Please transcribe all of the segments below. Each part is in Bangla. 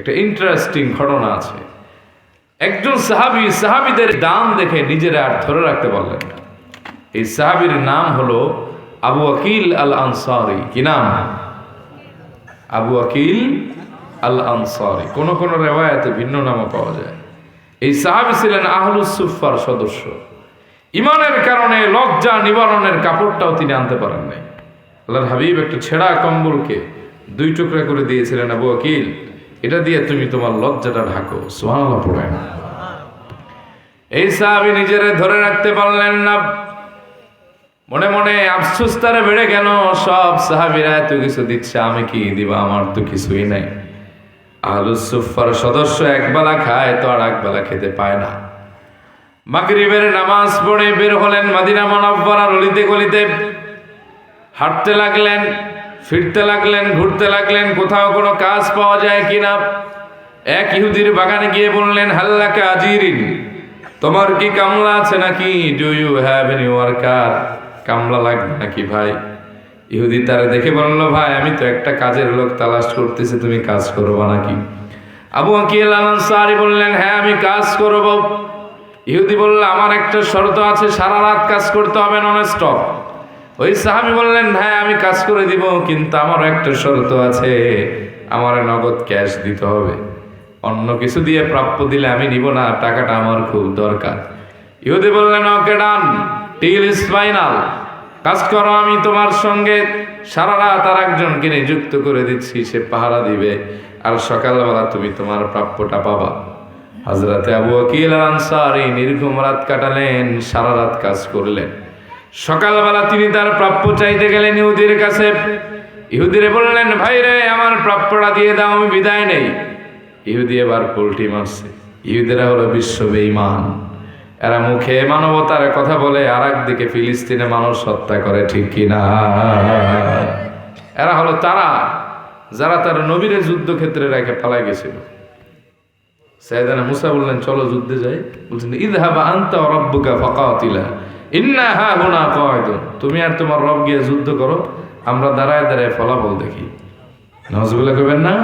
একটা ইন্টারেস্টিং ঘটনা আছে। একজন সাহাবীদের দাম দেখে নিজেরা আর ধরে রাখতে পারলেন না। এই সাহাবীর নাম হলো আবু আকিল আল আনসারি। কি নাম? আবু আকিল আল আনসারি। কোন কোন রিওয়ায়াতে ভিন্ন নামও পাওয়া যায়। এই সাহাবী ছিলেন আহলুস সুফফার সদস্য। ইমানের কারণে লজ্জা নিবারণের কাপড়টাও তিনি আনতে পারেন নাই। আল্লাহর হাবিব একটা ছেঁড়া কম্বলকে 2 টুকরা করে দিয়েছিলেন, আবু আকিল এটা দিয়ে তুমি তোমার লজ্জাটা ঢাকো। সুবহানাল্লাহ পড়েন। এই সাহাবী নিজেরে ধরে রাখতে পারলেন না। মনে মনে আফসোস তারে বেড়ে গেল, সব সাহাবীরা এত কিছু দিচ্ছে, আমি কি দিব? আমার তো কিছুই নাই। আহলুস সুফফার সদস্য একবেলা খায় তো আর একবেলা খেতে পায় না। মাগরিবের নামাজ পড়ে বের হলেন মদিনা মুনাওয়ারার অলিতে গলিতে, হাঁটতে লাগলেন, ফিরতে লাগলেন, ঘুরতে লাগলেন, কোথাও কোনো কাজ পাওয়া যায় কিনা। এক ইহুদির বাগানে গিয়ে বললেন, হাল্লাকা আজিরিন, তোমার কি কামলা আছে নাকি? Do you have any worker? কামলা লাগবে নাকি ভাই? ইহুদি তারে দেখে বলল, ভাই আমি তো একটা কাজের লোক তালাশ করতেছি, তুমি কাজ করবা নাকি? আবু আকিল আল আনসারী বললেন, হ্যাঁ আমি কাজ করব। ইহুদি বলল, আমার একটা শর্ত আছে, সারা রাত কাজ করতে হবে, নন স্টপ। ওই সাহাবী বললেন, হ্যাঁ আমি কাজ করে দিব, কিন্তু আমার একটা শর্ত আছে, আমার নগদ ক্যাশ দিতে হবে, অন্য কিছু দিয়ে প্রাপ্য দিলে আমি নিব না, টাকাটা আমার খুব দরকার। ইহুদি বললেন, ওকে ডান, ডিল ইজ ফাইনাল, কাজ করো, আমি তোমার সঙ্গে সারা রাত আর একজনকে নিযুক্ত করে দিচ্ছি, সে পাহারা দিবে, আর সকালবেলা তুমি তোমার প্রাপ্যটা পাবা। হযরতে আবু আকিল আল আনসারী নির্ঘুম রাত কাটালেন, সারা রাত কাজ করলেন। সকালবেলা তিনি তার প্রাপ্য চাইতে গেলেন ইহুদির কাছে। ইহুদিরে বললেন, ভাই রে আমার প্রাপ্যটা দিয়ে দাও, আমি বিদায় নেই। ইহুদি এবার পোল্টি মারছে। ইহুদিরা হলো বিশ্ব বেঈমান। এরা মুখে মানবতার কথা বলে, আর একদিকে ফিলিস্তিনে মানুষ হত্যা করে, ঠিক কিনা? এরা হলো তারা যারা তার নবীরে যুদ্ধক্ষেত্রে রেখে পালায় গেছিল। সাইয়েদনা মুসা বললেন, চলো যুদ্ধে যাই। বলছেন, ইযহাবা আনতা ওয়া রাব্বুকা ফাকাতিলা ইন্না হাহুনা কাঈদুন, তুমি আর তোমার রব গিয়ে যুদ্ধ করো, আমরা দাঁড়ায় দাঁড়ায় ফলাফল দেখি। নাউজুবিল্লাহ কইবেন না?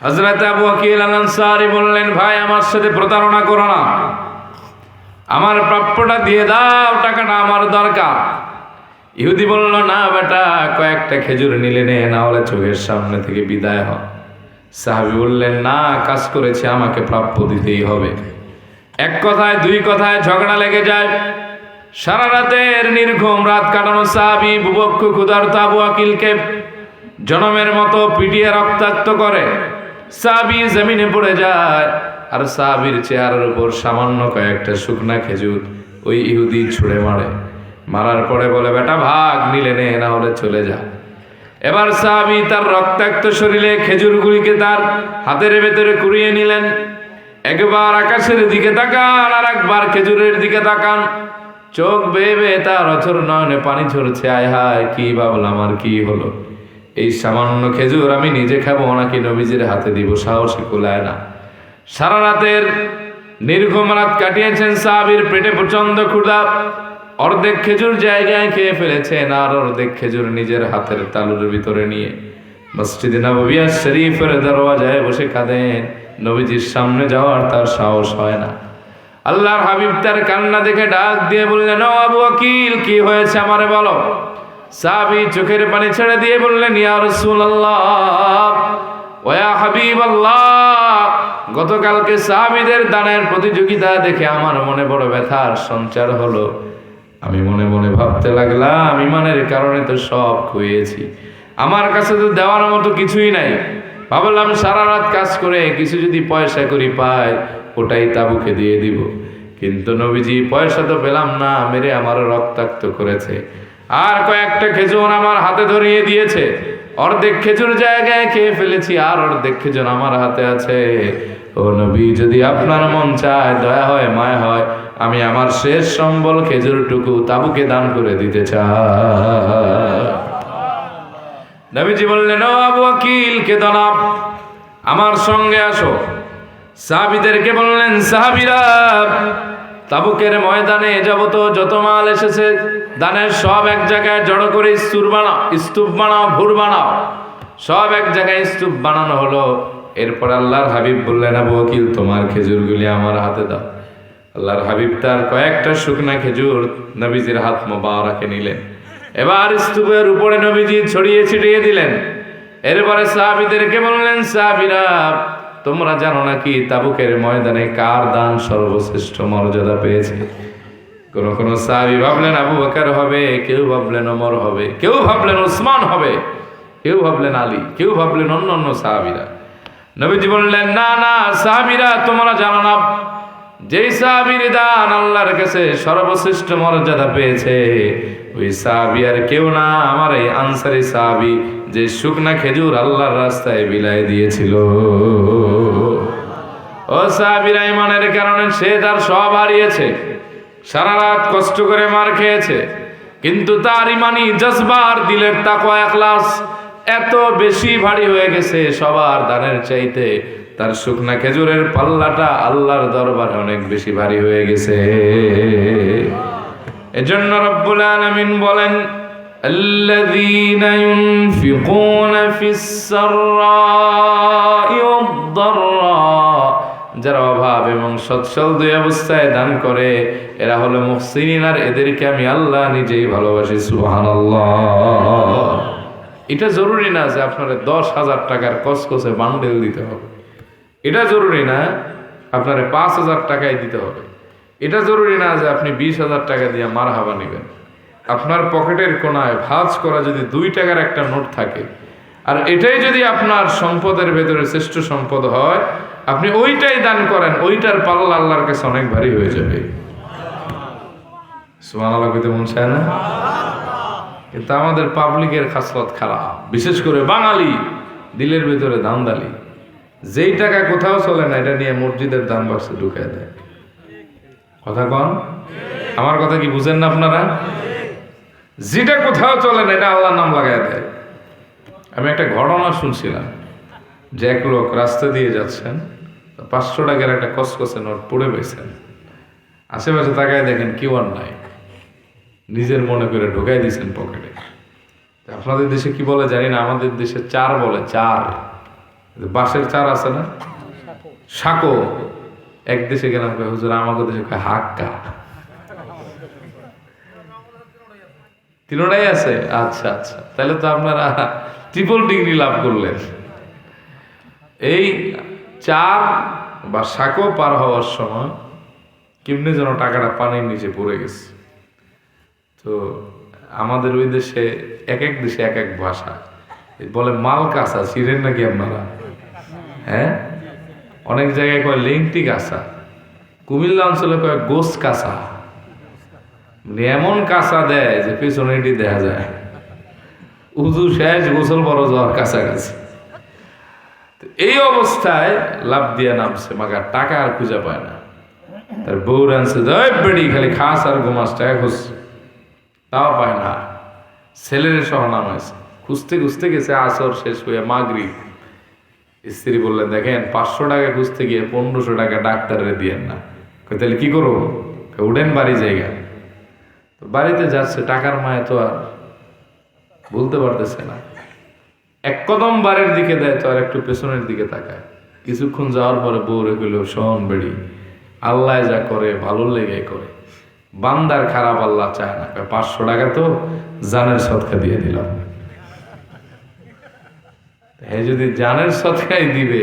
হযরত আবু আকিল আল আনসারী বললেন, ভাই আমার সাথে প্রতারণা করো না, আমার প্রাপ্যটা দিয়ে দাও, টাকাটা আমার দরকার। ইহুদি বলল, না বেটা, কয়েকটা খেজুর নিলে নে, না হলে চোখের সামনে থেকে বিদায় হ। সাহাবী বললেন, না, কাজ করেছে, আমাকে প্রাপ্য দিতেই হবে। এক কথায় দুই কথায় ঝগড়া লেগে যায়। সারা রাতের নির্ঘুম রাত কাটানো সাহাবী বুভুক্ষ ক্ষুধার্ত আবু আকিলকে জনমের মতো পিটিয়ে রক্তাক্ত করে। সাহাবী জমিনে পড়ে যায়, আর সাহাবীর চেহারার উপর সামান্য কয়েকটা শুকনা খেজুর ওই ইহুদি ছুঁড়ে মারে। মারার পরে বলে, বেটা ভাগ, নিলে নে, না হলে চলে যা। এবার সাহাবী তার রক্তাক্ত শরীরে খেজুরগুলিকে তার হাতের ভেতরে কুড়িয়ে নিলেন। একবার আকাশের দিকে তাকান, আর একবার খেজুরের দিকে তাকান, চোখ বেয়ে বেয়ে তার অঝর নয়নে পানি ঝরছে। আয় হায়, কি ভাবলাম, আর কি হলো? এই সামান্য খেজুর আমি নিজে খাবো নাকি নবীজির হাতে দিব? সাহসে কুলায় না। সারা রাতের নির্ঘুম রাত কাটিয়েছেন সাহাবীর পেটে প্রচন্ড ক্ষুধা। অর্ধেক খেজুর জায়গায় খেয়ে ফেলেছেন, আর অর্ধেক খেজুর নিজের হাতের তালুর ভিতরে নিয়ে মসজিদে নববী শরীফের দরওয়াজায় বসে কাঁদেন। নবীজির সামনে যাওয়ার তার সাহস হয় না। আল্লাহর হাবিব তার কান্না দেখে ডাক দিয়ে বললেন, ও আবু আকিল, কি হয়েছে আমারে বলো। সাহাবী চোখের পানি ছেড়ে দিয়ে বললেন, ইয়া রাসূলুল্লাহ ওয়া ইয়া হাবিবাল্লাহ, গতকালকে সাহাবীদের দানের প্রতিযোগিতা দেখে আমার মনে বড় ব্যথার সঞ্চার হলো। আমি মনে মনে ভাবতে লাগলাম, ইমানের কারণে তো সব খুইয়েছি, আমার কাছে তো দেওয়ার মতো কিছুই নাই। ভাবলাম সারা রাত কাজ করে কিছু যদি পয়সা করি পাই, ওটাই তাবুকে দিয়ে দিব। কিন্তু নবীজি পয়সা তো পেলাম না, মেরে আমার রক্তাক্ত করেছে। আর কয়েকটা খেজুর আমার হাতে ধরিয়ে দিয়েছে, অর্ধেক খেজুর জায়গায় খেয়ে ফেলেছি, আর অর্ধেক খেজুর আমার হাতে আছে। ও নবী, যদি আপনার মন চায়, দয়া হয়, মায়া হয়, আমি আমার শেষ সম্বল খেজুরটুকু তাবুকে দান করে দিতে চাই। নবীজি বললেন, ও আবু আকিল, কেঁদো না, আমার সঙ্গে আসো। সাহাবীদেরকে বললেন, সাহাবীরা, তাবুকের ময়দানে যাবতীয় যত মাল এসেছে দানের সব এক জায়গায় জড়ো করে স্তূপ বানাও, ভুর বানাও, সব এক জায়গায় স্তূপ বানানো হলো। এরপর আল্লাহর হাবিব বললেন, আবু বকর তোমার খেজুরগুলি আমার হাতে দাও। আল্লাহর হাবিব তার কয়েকটা শুকনা খেজুর নবীজির হাত মোবারকে নিলেন। এবার স্তূপের উপরে নবীজি ছড়িয়ে ছিটিয়ে দিলেন। এরপরে সাহাবীদেরকে বললেন, সাহাবীরা তোমরা জানো নাকি তাবুকের ময়দানে কার দান সর্বশ্রেষ্ঠ মর্যাদা পেয়েছে? কোন কোন সাহাবী ভাবলেন আবু বকর হবে, কেউ ভাবলেন ওমর হবে, কেউ ভাবলেন ওসমান হবে, কেউ ভাবলেন আলী, কেউ ভাবলেন অন্য সাহাবীরা। নবীজি বললেন, না না সাহাবীরা তোমরা জানো না, যেই সাহাবীর দান আল্লাহর কাছে সর্বশ্রেষ্ঠ মর্যাদা পেয়েছে ওই সাহাবী আর কেউ না, আমার এই আনসারী সাহাবী যে শুকনা খেজুর আল্লাহর রাস্তায় বিলাই দিয়েছিল। ও সাহাবীরা, ইমানের কারণে সে তার সব হারিয়েছে, সারা রাত কষ্ট করে মার খেয়েছে, কিন্তু তার ইমানি জজবার দিলের তাকওয়া ইখলাস এত বেশি ভারী হয়ে গেছে সবার দানের চাইতে। তার শুকনা খেজুরের পাল্লাটা আল্লাহর দরবারে অনেক বেশি ভারী হয়ে গেছে। এজন্য রব্বুল আলামিন বলেন, আল্লাযীনা ইউনফিকুনা ফিস সাররাই ওয়াদ-দাররা, যারা অভাব এবং সচ্ছল দুই অবস্থায় দান করে এরা হলো মুহসিনিন, আর এদেরকে আমি আল্লাহ নিজেই ভালোবাসি। সুবহানাল্লাহ। এটা জরুরি না যে আপনার 10,000 টাকার কসকসে বান্ডেল দিতে হবে, এটা জরুরি না আপনার 5,000 টাকায় দিতে হবে, এটা জরুরি না যে আপনি 20,000 টাকা দিয়ে মারহাবা নেবেন। আপনার পকেটের কোনায় ভাঁজ করা যদি 2 টাকার একটা নোট থাকে আর এটাই যদি আপনার সম্পদের ভেতরে শ্রেষ্ঠ সম্পদ হয়, আপনি ওইটাই দান করেন, ওইটার পাল্লা আল্লাহর কাছে অনেক ভারী হয়ে যাবে। সুবহানাল্লাহ কইতে মন চায় না? কিন্তু আমাদের পাবলিকের খাসলত খারাপ, বিশেষ করে বাঙালি দিলের ভিতরে দান্দালি। যেই টাকা কোথাও চলে না এটা নিয়ে মসজিদের দান বাক্সে ঢুকায় দেয়। কথা কন, আমার কথা কি বুঝেন না আপনারা? যেটা কোথাও চলে না এটা আল্লাহর নাম লাগায় দেয়। আমি একটা ঘটনা শুনছিলাম যে এক লোক রাস্তা দিয়ে যাচ্ছেন, 500 টাকার একটা কসকসে নোট পড়ে পেয়েছেন, আশেপাশে তাকায় দেখেন কেউ আর নাই, নিজের মনে করে ঢুকাই দিয়েছেন পকেটে। আপনাদের দেশে কি বলে জানি না, আমাদের দেশে চার বলে, চার, বাঁশের চার আছে না, সাঁকো। এক দেশে গেলাম, হুজুর আমাদের দেশে হাক্কা। তিনটাই আছে? আচ্ছা আচ্ছা, তাহলে তো আপনারা ট্রিপল ডিগ্রি লাভ করলেন। এই চার বা সাঁকো পার হওয়ার সময় কেমনি যেন টাকাটা পানির নিচে পড়ে গেছে। তো আমাদের ওই দেশে এক এক দেশে এক এক ভাষা বলে, মাল কাঁচা চিরেন নাকি আপনারা? হ্যাঁ, অনেক জায়গায় কয় লেংটি কাঁচা, কুমিল্লা অঞ্চলে কয় গোস কাঁচা। এমন কাঁচা দেয় যে পেছনে এটি দেখা যায়, উজু শেষ গোসল বড় যাওয়ার কাছাকাছি। এই অবস্থায় লাভ দিয়ে নামছে, মাগার টাকা আর খুঁজে পায় না। তার বউ আনছে, বেড়ি খালি খাস আর ঘুমাস, টাকা খুঁজ, তাও পায় না। ছেলের সহ নামাইছে, খুঁজতে খুঁজতে গেছে আসর শেষ হয়ে মাগরিব। স্ত্রী বললেন, দেখেন 500 টাকা খুঁজতে গিয়ে 1500 টাকা ডাক্তারের দিয়েন না। তাহলে কি করবো? উঠেন বাড়ি জায়গা। তো বাড়িতে যাচ্ছে, টাকার মায় তো আর বলতে পারতেছে না। এক কদম বাড়ির দিকে দেয় তো আর একটু পেছনের দিকে তাকায়। কিছুক্ষণ যাওয়ার পরে বউরে কইল, শোন বেড়ি, আল্লাহ যা করে ভালো লেগে করে, বান্দার খারাপ আল্লাহ চায় না। 500 টাকা তো জানের সদকা দিয়ে দিলাম। হ্যাঁ, যদি জানের সদকাই দিবে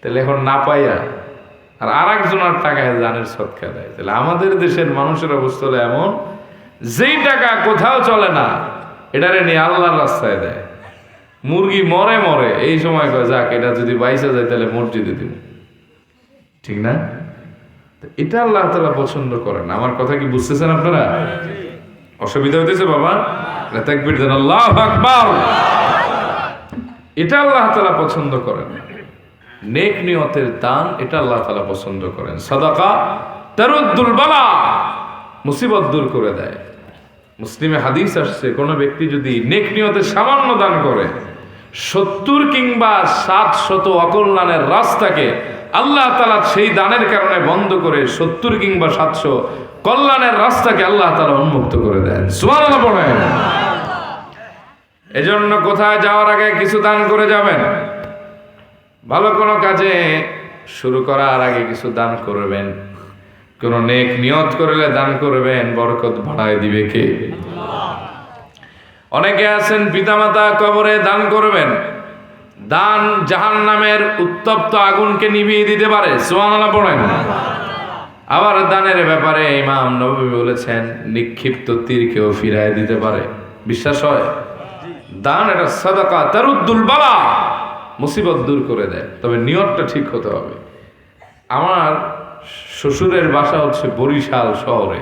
তাহলে এখন না পাইয়া আর একজনের টাকায় জানের সদকা দেয়। তাহলে আমাদের দেশের মানুষের অবস্থা হলো এমন, যেই টাকা কোথাও চলে না এটারে নিয়ে আল্লাহর রাস্তায় দেয়। মুরগি মরে মরে এই সময় কয়, যাক এটা যদি বাইসা যায় তাহলে মসজিদে দিব, ঠিক না? এটা আল্লাহ তাআলা পছন্দ করেন। আমার কথা কি বুঝতেছেন আপনারা? অসুবিধা হইতেছে বাবা? তাকবীর দেন, আল্লাহু আকবার। এটা আল্লাহ তাআলা পছন্দ করেন। নেক নিয়তের দান এটা আল্লাহ তাআলা পছন্দ করেন। সাদাকা তারুদ্দুল বালা, মুসিবত দূর করে দেয়। মুসলিমে হাদিস আসছে, কোন ব্যক্তি যদি নেক নিয়তে সামান্য দান করে 70 কিংবা 700 অকল্যাণের রাস্তাকে আল্লাহ তাআলা সেই দানের কারণে বন্ধ করে 70 কিংবা 700 কল্যাণের রাস্তাকে আল্লাহ তাআলা উন্মুক্ত করে দেন। সুবহানাল্লাহ পড়েন। এজন্য কোথায় যাওয়ার আগে কিছু দান করে যাবেন। ভালো কোনো কাজে শুরু করার আগে কিছু দান করবেন। কোন নেক নিয়ত করলে দান করবেন, বরকত বাড়ায় দিবে কে? অনেকে আছেন পিতামাতা কবরে দান করবেন, দান জাহান্নামের উত্তপ্ত আগুনকে নিভিয়ে দিতে পারে। সুবহানাল্লাহ পড়েন। আবার দানের ব্যাপারে ইমাম নববী বলেছেন নিক্ষিপ্ত তীরকেও ফিরায় দিতে পারে। বিশ্বাস হয়? দান এটা সাদাকা তারুদ্দুল বালা, মুসিবত দূর করে দেয়, তবে নিয়তটা ঠিক হতে হবে। আমার শ্বশুরের বাসা হচ্ছে বরিশাল শহরে,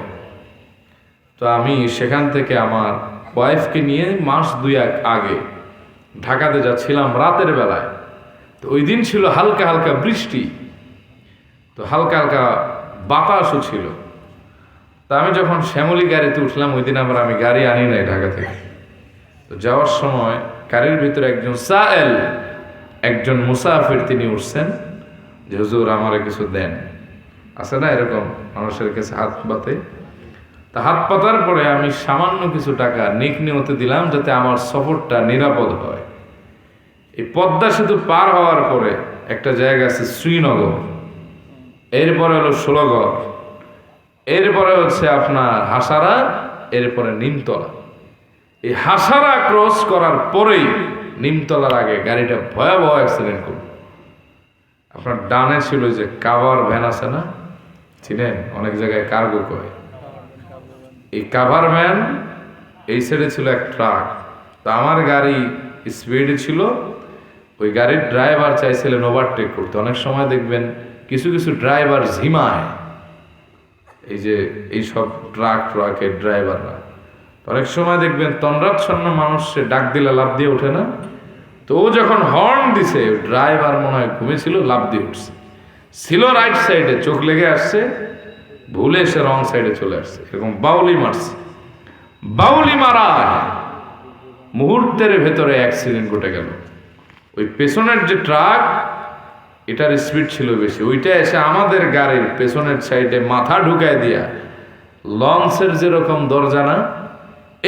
তো আমি সেখান থেকে আমার ওয়াইফকে নিয়ে মাস 2 আগে ঢাকাতে যাচ্ছিলাম রাতের বেলায়। তো ওই দিন ছিল হালকা হালকা বৃষ্টি, তো হালকা হালকা বাতাসও ছিল। তা আমি যখন শ্যামলী গাড়িতে উঠলাম, ওই দিন আবার আমি গাড়ি আনি নাই ঢাকা থেকে। তো যাওয়ার সময় গাড়ির ভিতরে একজন সায়েল, একজন মুসাফির, তিনি উঠছেন যে হুজুর আমারে কিছু দেন। আছে না এরকম মানুষের কাছে হাত পাতে? তা হাত পাতার পরে আমি সামান্য কিছু টাকা নেক নিয়তে দিলাম যাতে আমার সফরটা নিরাপদ হয়। এই পদ্মা সেতু পার হওয়ার পরে একটা জায়গা আছে শ্রীনগর, এরপরে হলো ষোলগড়, এরপরে হচ্ছে আপনার হাসারা, এরপরে নিমতলা। এই হাসারা ক্রস করার পরেই নিমতলার আগে গাড়িটা ভয়াবহ অ্যাক্সিডেন্ট করল। আপনার ডানে ছিল যে কাভার ভ্যান আছে না, চিনেন? অনেক জায়গায় কার্গো কয়। এই কাভার ভ্যান, এই সাইডে ছিল এক ট্রাক। তো আমার গাড়ি স্পিডে ছিল, ওই গাড়ির ড্রাইভার চাইছিলেন ওভারটেক করতে। অনেক সময় দেখবেন কিছু কিছু ড্রাইভার ঝিমায়, এই যে এইসব ট্রাকের ড্রাইভাররা অনেক সময় দেখবেন তন্দ্রাচ্ছন্ন মানুষ সে ডাক দিলে লাফ দিয়ে ওঠে না। তো ও যখন হর্ন দিছে, ড্রাইভার মনে হয় ঘুমেছিল, লাফ দিয়ে উঠছে। ছিল রাইট সাইডে, চোখ লেগে আসছে, ভুলে সে রং সাইডে চলে আসছে, এরকম বাউলি মারছে। বাউলি মারা মুহূর্তের ভেতরে অ্যাক্সিডেন্ট ঘটে গেল। ওই পেছনের যে ট্রাক, এটার স্পিড ছিল বেশি, ওইটা এসে আমাদের গাড়ির পেছনের সাইডে মাথা ঢুকায় দিয়া লঞ্চের যেরকম দরজা না,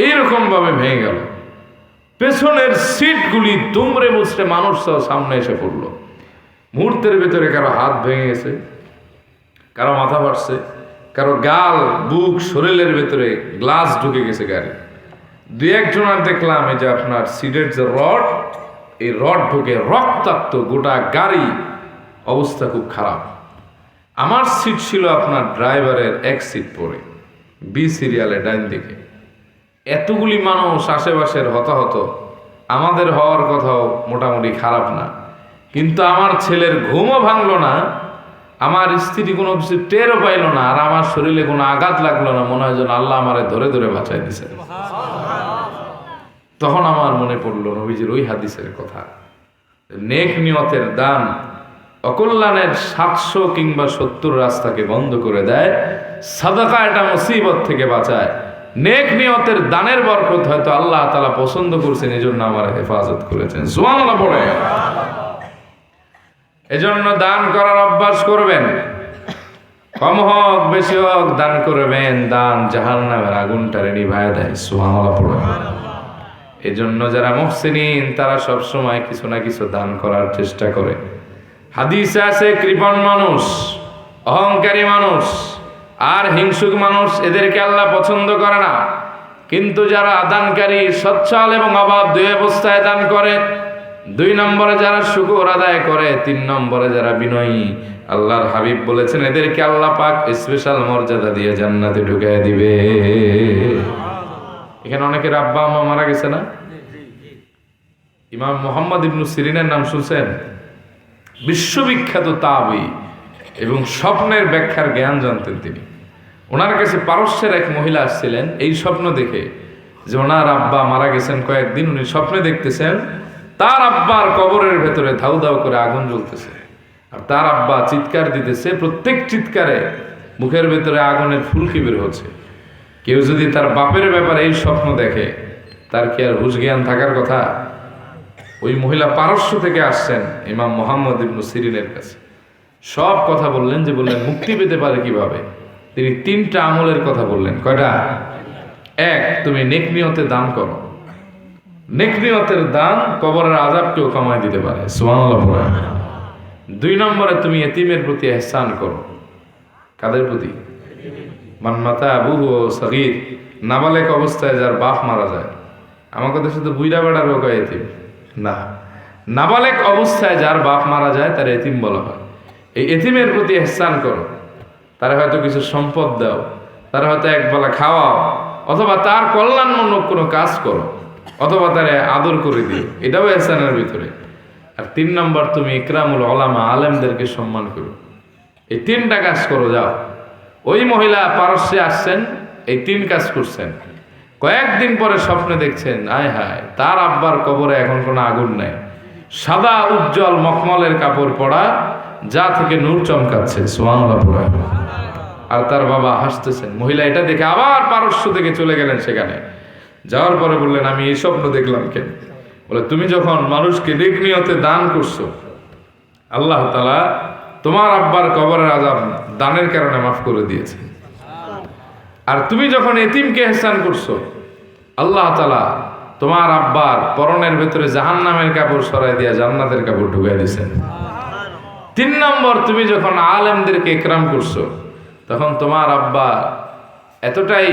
এইরকম ভাবে ভেঙে গেল। পেছনের সিটগুলি দুমড়ে মুচড়ে মানুষ সহ সামনে এসে পড়লো। মুহূর্তের ভেতরে কারো হাত ভেঙে গেছে, কারো মাথা ফাটছে, কারো গাল, বুক, শরীরের ভেতরে গ্লাস ঢুকে গেছে গাড়ি। 2-1 আর দেখলাম এই যে আপনার সিটের যে রড, এই রড ঢুকে রক্তাক্ত গোটা গাড়ি, অবস্থা খুব খারাপ। আমার সিট ছিল আপনার ড্রাইভারের 1 সিট পরে, বি সিরিয়ালে ডাইন দিকে। এতগুলি মানুষ আশেপাশের হতাহত, আমাদের হওয়ার কথাও মোটামুটি খারাপ না, কিন্তু আমার ছেলের ঘুমও ভাঙলো না, আমার স্ত্রী কোনো কিছু টেরও পাইল না, আর আমার শরীরে কোনো আঘাত লাগলো না। মনে হয় যেন আল্লাহ আমারে ধরে ধরে বাঁচাই দিছে। তখন আমার মনে পড়লো নবীজির ওই হাদিসের কথা, নেক নিয়তের দান অকল্যাণের 700 কিংবা 70 রাস্তাকে বন্ধ করে দেয়। সাদাকা এটা মুসিবত থেকে বাঁচায়। নেক নিয়তের দানের বরকত হয়তো আল্লাহ তাআলা পছন্দ করছেন, এজন্য আমার হেফাজত করেছেন। সুবহানাল্লাহ পড়ে। এজন্য দান করার অভ্যাস করবেন, কম হোক বেশি হোক দান করবেন। দান জাহান্নামের আগুনটারে নিভায় দেয়। সুবহানাল্লাহ পড়ে। এজন্য যারা মুহসিনিন তারা সব সময় কিছু না কিছু দান করার চেষ্টা করে। হাদিসে আছে কৃপণ মানুষ, অহংকারী মানুষ আর হিংসুক মানুষ, এদেরকে আল্লাহ পছন্দ করে না। কিন্তু যারা দানকারী, সচ্ছল এবং অভাব 2 অবস্থায় দান করে, 2 নম্বরে যারা শুকর আদায় করে, 3 নম্বরে যারা বিনয়ী, আল্লাহর হাবিব বলেছেন এদেরকে আল্লাহ পাক স্পেশাল মর্যাদা দিয়ে জান্নাতে ঢুকায় দিবে। এখানে অনেকের আব্বা আম্মা মারা গেছে না? ইমাম মুহাম্মদ ইবনে সিরিনের নাম শুনছেন? বিশ্ববিখ্যাত তাবী এবং স্বপ্নের ব্যাখ্যার জ্ঞান জানতেন তিনি। ওনার কাছে পারস্যের এক মহিলা আসছিলেন এই স্বপ্ন দেখে যে ওনার আব্বা মারা গেছেন কয়েকদিন। উনি স্বপ্নে দেখতেছেন তার আব্বার কবরের ভেতরে ধাউ ধাউ করে আগুন জ্বলতেছে, আর তার আব্বা চিৎকার দিতেছে। প্রত্যেক চিৎকারে মুখের ভেতরে আগুনের ফুলকি বের হচ্ছে। কেউ যদি তার বাপের ব্যাপারে এই স্বপ্ন দেখে, তার কি আর হুঁশ জ্ঞান থাকার কথা? ওই মহিলা পারস্য থেকে আসছেন ইমাম মুহাম্মদ ইবনে সিরিনের কাছে। সব কথা বললেন, যে বললেন মুক্তি পেতে পারে কিভাবে। তিনি 3টা আমলের কথা বললেন। কয়টা? 1, তুমি নেক নিয়তে দান করো। নেক নিয়তের দান কবরের আযাবকেও কমায় দিতে পারে। সুবহানাল্লাহ পড়েন। 2 নম্বরে তুমি এতিমের প্রতি ইহসান করো। কাদের প্রতি? মান মাতা আবুহু সগীর, নাবালেক অবস্থায় যার বাপ মারা যায়। আমাকে দেশে তো বুইড়া বেড়া রোগ হয় এতিম না, নাবালেক অবস্থায় যার বাপ মারা যায় তার এতিম বলা হয়। এই এতিমের প্রতি ইহসান করো। তারা হয়তো কিছু সম্পদ দাও, তারা হয়তো একবেলা খাওয়াও, অথবা তার কল্যাণমূলক কোনো কাজ করো, অথবা তারে আদর করে দিও, এটাও ইহসানের ভিতরে। আর 3 নম্বর, তুমি ইকরামুল উলামা, আলেমদেরকে সম্মান করো। এই 3টা কাজ করো। যাও, ওই মহিলা পারস্যে আসছেন, এই 3 কাজ করছেন। কয়েকদিন পরে স্বপ্নে দেখছেন, আয় হায়, তার আব্বার কবরে এখন কোনো আগুন নাই, সাদা উজ্জ্বল মখমলের কাপড় পরা, যা থেকে নূর চমকাচ্ছে। সুবহানাল্লাহ পড়া। আর তার বাবা হাসতেছেন। মহিলা এটা দেখে আবার পারস্য থেকে চলে গেলেন সেখানে। যাওয়ার পরে বললেন, আমি এই স্বপ্ন দেখলাম কেন? বলে, তুমি যখন মানুষকে নেক নিয়তে দান করছো, আল্লাহ তাআলা তোমার আব্বার কবরের আযাব দানের কারণে মাফ করে দিয়েছে। আর তুমি যখন এতিমকে ইহসান করছো, আল্লাহ তাআলা তোমার আব্বার পরনের ভেতরে জাহান্নামের কাপড় সরাই দিয়া জান্নাতের কাপড় ঢুকাই দিয়েছেন। 3 নম্বর, তুমি যখন আলেমদেরকে ইকরাম করছো, তখন তোমার আব্বা এতটাই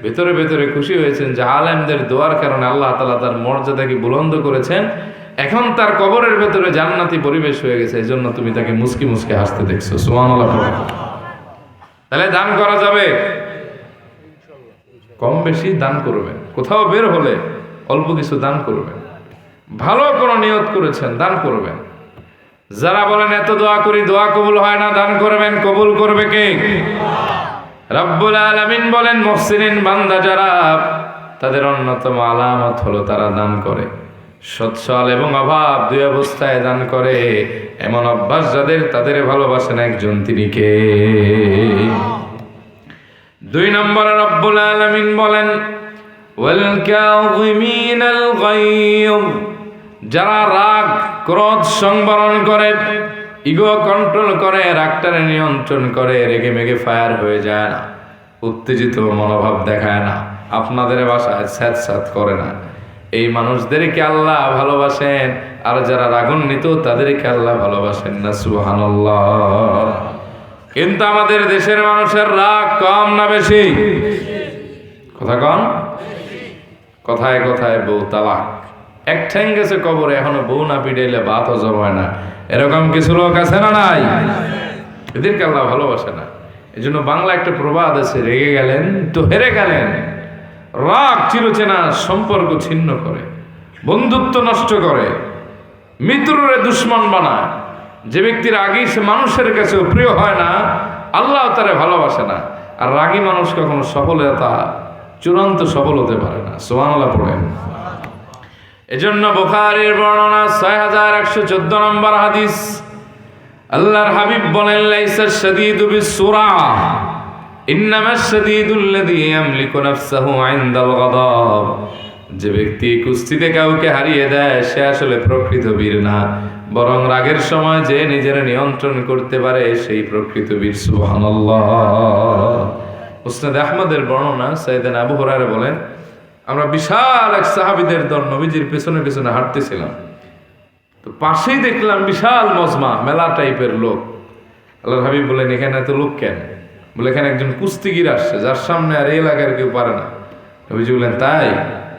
ভেতরে ভেতরে খুশি হয়েছেন যে আলেমদের দোয়ার কারণে আল্লাহ তাআলা তার মর্যাদাকে বুলন্দ করেছেন। এখন তার কবরের ভেতরে জান্নাতি পরিবেশ হয়ে গেছে, এই জন্য তুমি তাকে মুস্কি মুস্কি হাসতে দেখছো। সুবহানাল্লাহ। তাহলে দান করা যাবে, কম বেশি দান করবেন। কোথাও বের হলে অল্প কিছু দান করবেন। ভালো কোনো নিয়ত করেছেন, দান করবেন। যারা বলেন এত দোয়া করি, দোয়া কবুল হয় না, দান করবেন, কবুল করবে কে? রব্বুল আলামিন বলেন, মুহসিনিন বান্দা যারা, তাদের অন্যতম আলামত হলো তারা দান করে। সচ্ছল এবং অভাব 2 অবস্থায় দান করে। এমন অভ্যাস যাদের, তাদের ভালোবাসেন একজন, তিনি কে? 2 নম্বরে রব্বুল আলামিন বলেন, ওয়াল কাযিমিনাল গায়য, যারা রাগ ক্রোধ সংবরণ করে, ইগো কন্ট্রোল করে, রাগটারে নিয়ন্ত্রণ করে, রেগে মেগে ফায়ার হয়ে যায় না, উত্তেজিত মনোভাব দেখায় না, আপনাদের ভাষায় স্যাঁতস্যাঁত করে না, এই মানুষদেরকে আল্লাহ ভালোবাসেন। আর যারা রাগান্বিত, তাদেরকে আল্লাহ ভালোবাসেন না। সুবহানাল্লাহ। কিন্তু আমাদের দেশের মানুষের রাগ কম না বেশি? কথা কম। কথায় কথায় বউ তালাক, এক ঠ্যাং গেছে কবরে, এখনো বউ না পিটাইলে ভাত হজম হয় না, এরকম কিছু লোক আছে না নাই? এদেরকে আল্লাহ ভালোবাসে না। এই জন্য বাংলা একটা প্রবাদ আছে, রেগে গেলেন তো হেরে গেলেন। রাগ চিরচেনা সম্পর্ক ছিন্ন করে, বন্ধুত্ব নষ্ট করে, মিত্ররে দুশ্মন বানায়। যে ব্যক্তির আগেই সে মানুষের কাছেও প্রিয় হয় না, আল্লাহ তারে ভালোবাসে না। আর রাগী মানুষ কখনো সফলতা, চূড়ান্ত সফল হতে পারে না। সুবহানাল্লাহ পড়েন। এজন্য বুখারীর বর্ণনা 6114 নম্বর হাদিস, আল্লাহর হাবিব বলেন, লাইসা শাদীদু বিসসুরা, ইন্নামাশ শাদীদুল্লাযী ইয়ামলিকু নাফসাহু ইনদাল গাদাব। যে ব্যক্তি কুস্তিতে কাউকে হারিয়ে দেয়, সে আসলে প্রকৃত বীর না, বরং রাগের সময় যে নিজের নিয়ন্ত্রণ করতে পারে, সেই প্রকৃত বীর। সুবহানাল্লাহ। মুসনাদ আহমদের বর্ণনা, সাইয়েদনা আবু হুরায়রা বলেন, আমরা বিশাল এক সাহাবীদের দল নবীজির পেছনে পেছনে হাঁটতেছিলাম, তো পাশেই দেখলাম বিশাল মজমা, মেলা টাইপের লোক। আল্লাহর হাবিব বলেন, এখানে এত লোক কেন? বলে, এখানে একজন কুস্তিগির আসছে, যার সামনে আর এই এলাকার কেউ পারে না। নবীজি বললেন, তাই?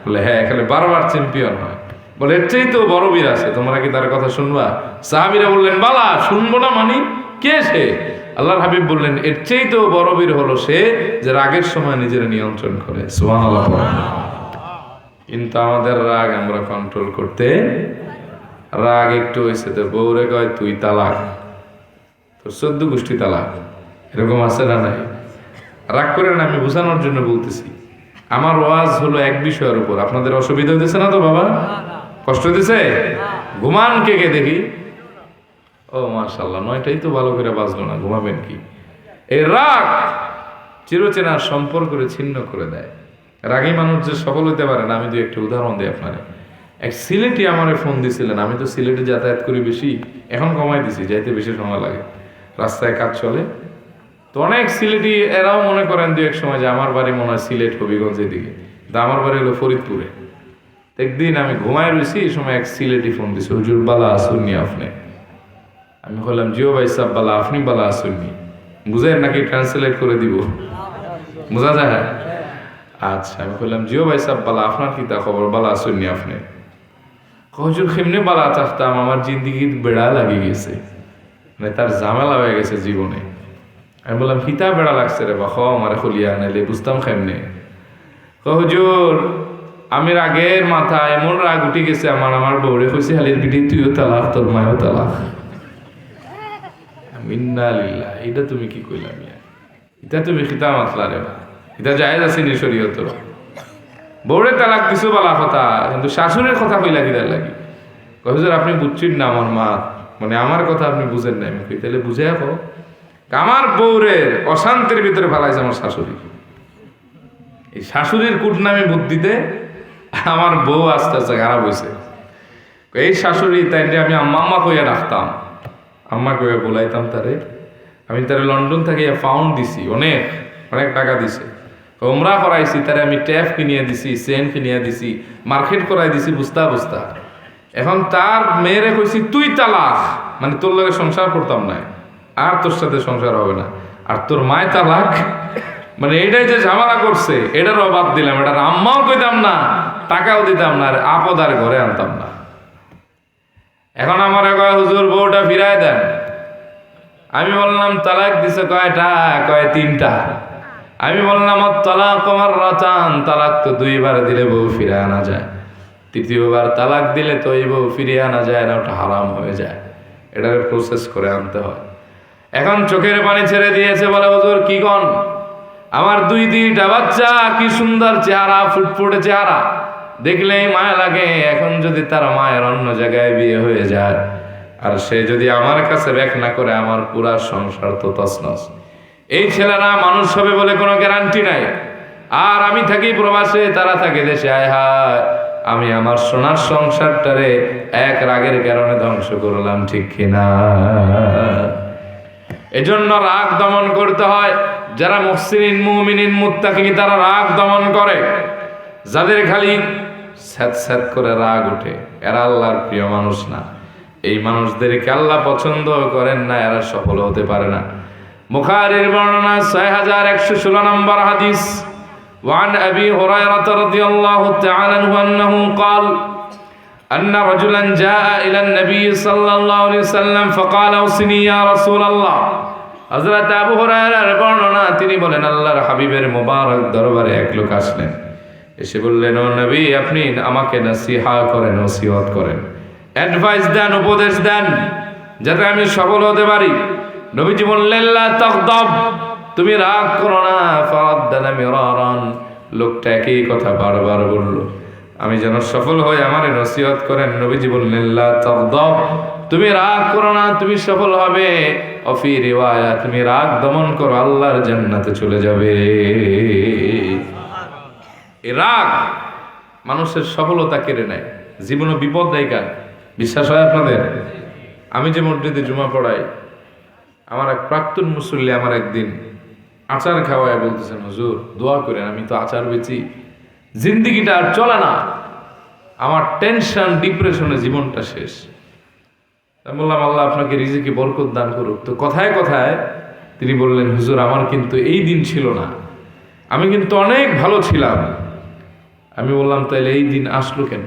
বলে, হ্যাঁ, এখানে 12 বার চ্যাম্পিয়ন হয়। বলে, এর চাইতেও বড় বীর আছে, তোমরা কি তার কথা শুনবা? সাহাবীরা বললেন, বালা, শুনবো না মানি? কে সে? আল্লাহর হাবিব বললেন, এর চাইতেও বড় বীর হলো সে, যে রাগের সময় নিজের নিয়ন্ত্রণ করে। সুবহানাল্লাহ। কিন্তু আমাদের রাগ আমরা কন্ট্রোল করতে, রাগ একটু হয়েছে তো বউরে কয়, তুই তালাক, তোর 14 গোষ্ঠী তালাক, এরকম আছে না নাই? রাগ করে না, আমি বোঝানোর জন্য বলতেছি। আমার ওয়াজ হলো এক বিষয়ের উপর। আপনাদের অসুবিধা হইতেছে না তো বাবা? কষ্ট হইতেছে? ঘুমান কে কে দেখি? ও মাশাআল্লাহ, 9টাই তো ভালো করে বাজলো না, ঘুমাবেন কি? এই রাগ চিরচেনা সম্পর্ককে ছিন্ন করে দেয়। রাগী মানুষ যে সফল হইতে পারে না, আমি 2-1টা উদাহরণ দিই আপনারে। এক সিলেটি আমারে ফোন দিছিলেন, আমি তো সিলেটে যাতায়াত করি বেশি, এখন কমাই দিছি, যাইতে বেশি সময় লাগে, রাস্তায় কাজ চলে। তো অনেক সিলেটি এরাও মনে করেন 2-1 সময় যে আমার বাড়ি মনে হয় সিলেট হবিগঞ্জের দিকে, কিন্তু আমার বাড়ি হলো ফরিদপুরে। একদিন আমি ঘুমায় রয়েছি, এই সময় এক সিলেটি ফোন দিছে, হুজুর বালা আসুননি আপনি? আমি বললাম জিও ভাই সাহেব বালা, আপনি বালা আসুননি? বুঝেন নাকি ট্রান্সলেট করে দিব? বোঝা যায়? আচ্ছা, আমি বললাম জিও ভাই সাহেব বালা, আপনার কি তা খবর, বালা আসুননি আপনি? হুজুর কেমনে বালা থাকতাম, আমার জিন্দিগি বেড়া লাগিয়ে গেছে, মানে তার ঝামেলা হয়ে গেছে জীবনে। আমি বললাম হিতা বেড়া লাগছে রে বা, আমার খুলিয়া নাইলে বুঝতাম কেমনে? হুজুর আমি রাগের মাথা এমন রাগ উঠে গেছে আমার বউরে কইছে, হালির বিটি তুইও তালাক, তোর মায়ও তালাক। মিন্না লিল্লাহ, এটা তুমি কি কইলা মিয়া? এটা তুমি খিতা মাতলা রে বা, এটা জায়েজ আছে নি শরীয়ত? বউরে তালাক দিছো বালা কথা, কিন্তু শাশুড়ির কথা কইলা কিদার লাগি? হুজুর আপনি বুঝছেন না আমার মা, মানে আমার কথা আপনি বুঝেন না। আমি কই তাহলে বুঝে রাখো, আমার বউরে অশান্তির ভিতরে ফেলাইছে আমার শাশুড়ি। এই শাশুড়ির কুটনামি বুদ্ধিতে আমার বউ আস্তে আস্তে খারাপ হয়েছে। এই শাশুড়ি তাই আমি আম্মা কইয়া রাখতাম, আম্মা কইয়া বলাইতাম তারে। আমি তারে লন্ডন থেকে পাউন্ড দিছি, অনেক অনেক টাকা দিছে, ওমরা করাইছি তারে, আমি ট্যাপ কিনিয়ে দিছি, চেন কিনিয়ে দিছি, মার্কেট করাই দিছি বুঝতা বুঝতা। এখন তার মেয়েরে কইছি তুই তালাক, মানে তোর লগে সংসার করতাম না, আর তোর সাথে সংসার হবে না। আর তোর মায় তালাক, মানে এটাই যে ঝামেলা করছে এটার অবাদ দিলাম, এটার আম্মাও কইতাম না, টাকাও দিতাম না, আর আপদ আর ঘরে আনতাম না। এখন আমার কয় হুজুর বউটা ফিরায় দেন। আমি বললাম তালাক দিছে কয়টা? কয় 3টা। আমি বললাম তালাক আমার রতান, তালাক তো 2বার দিলে বউ ফিরে আনা যায়, 3য়বার তালাক দিলে তো এই বউ ফিরিয়ে আনা যায় না, ওটা হারাম হয়ে যায়, এটাকে প্রসেস করে আনতে হয়। এখন চোখের পানি ছেড়ে দিয়েছে, বলে হুজুর কি কন, আমার 2টা বাচ্চা, কি সুন্দর চেহারা, ফুটফুটে চেহারা, দেখলেই মায়া লাগে। এখন যদি তার মায়ের অন্য জায়গায় বিয়ে হয়ে যায়, আর সে যদি আমার কাছে ব্যাক না করে, আমার পুরা সংসার তো তছনছ। এই ছেলেরা মানুষ হবে বলে কোনো গ্যারান্টি নাই। আর আমি থাকি প্রবাসে, তারা থাকে দেশে। আয় হায়, আমি আমার সোনার সংসারটারে এক রাগের কারণে ধ্বংস করলাম, ঠিক কিনা? এজন্য রাগ দমন করতে হয়। যারা মুহসিনিন মুমিনিন মুত্তাকিন, তারা রাগ দমন করে। যাদের খালি স্যাত স্যাত করে রাগ ওঠে, এরা আল্লাহর প্রিয় মানুষ না। এই মানুষদেরকে আল্লাহ পছন্দ করেন না, এরা সফল হতে পারে না। বুখারীর বর্ণনা 6116 নম্বর হাদিস, وعن أبي هريرة رضي الله تعالى عنه أنه قال أن رجلا جاء إلى النبي صلى الله عليه وسلم فقال أوصني يا رسول الله। হযরত আবু হুরায়রার বর্ণনা, তিনি বলেন আল্লাহর হাবিবের মোবারক দরবারে এক লোক আসলেন, এসে বললেন ও নবী আপনি আমাকে নসিহত করেন, নসিহত করেন, অ্যাডভাইস দেন, উপদেশ দেন, যাতে আমি সফল হতে পারি। নবীজি বললেন লা তাগদাব, তুমি রাগ করো না। ফারাদ্দানা মিরারান, লোকটা একই কথা বারবার বলল, আমি যেন সফল হই আমারে নসিহত করেন। নবীজি বললেন লা তাগদাব, তুমি রাগ করো না, তুমি সফল হবে। অফি রিওয়ায়া, তুমি রাগ দমন করো, আল্লাহর জান্নাতে চলে যাবে। এই রাগ মানুষের সফলতা কেড়ে নেয়, জীবনে বিপদ দেয়। কার বিশ্বাস হয় আপনাদের? আমি যে মসজিদে জুমা পড়াই, আমার এক প্রাক্তন মুসল্লি আমার একদিন আচার খাওয়ায় বলতেছেন হুজুর দোয়া করেন, আমি তো আচার বেচি, জিন্দিগিটা আর চলে না, আমার টেনশন ডিপ্রেশনে জীবনটা শেষ। আমি বললাম আল্লাহ আপনাকে রিজিকে বরকত দান করুক। তো কথায় কথায় তিনি বললেন হুজুর আমার কিন্তু এই দিন ছিল না, আমি কিন্তু অনেক ভালো ছিলাম। আমি বললাম তাহলে এই দিন আসলো কেন?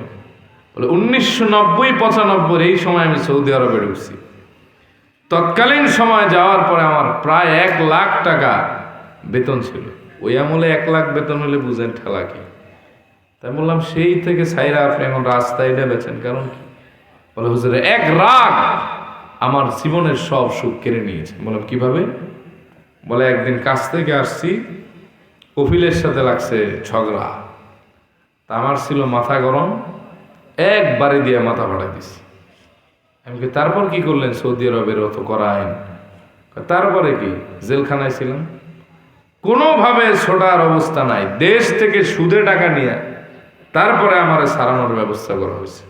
বলে 1990-95 এই সময় আমি সৌদি আরবে ঢুকছি। তৎকালীন সময় যাওয়ার পরে আমার প্রায় 1 লাখ টাকা বেতন ছিল। ওই আমলে 1 লাখ বেতন হলে বুঝেন ঠেলা কি। তাই বললাম সেই থেকে সাইরা আপনি এখন রাস্তায় বেচেন কারণ কি? বলে হুজুর 1 রাগ আমার জীবনের সব সুখ কেড়ে নিয়েছে। বললাম কিভাবে? বলে একদিন কাছ থেকে আসছি, কফিলের সাথে লাগছে ঝগড়া, তা আমার ছিল মাথা গরম, একবারে দিয়ে মাথা ফাটাই দিছি। আমি তারপর কি করলেন? সৌদি আরবের অত করা আইন। তারপরে কি? জেলখানায় ছিলাম, কোনোভাবে ছোটার অবস্থা নাই, দেশ থেকে সুদে টাকা নিয়ে তারপরে আমার সারানোর ব্যবস্থা করা হয়েছে।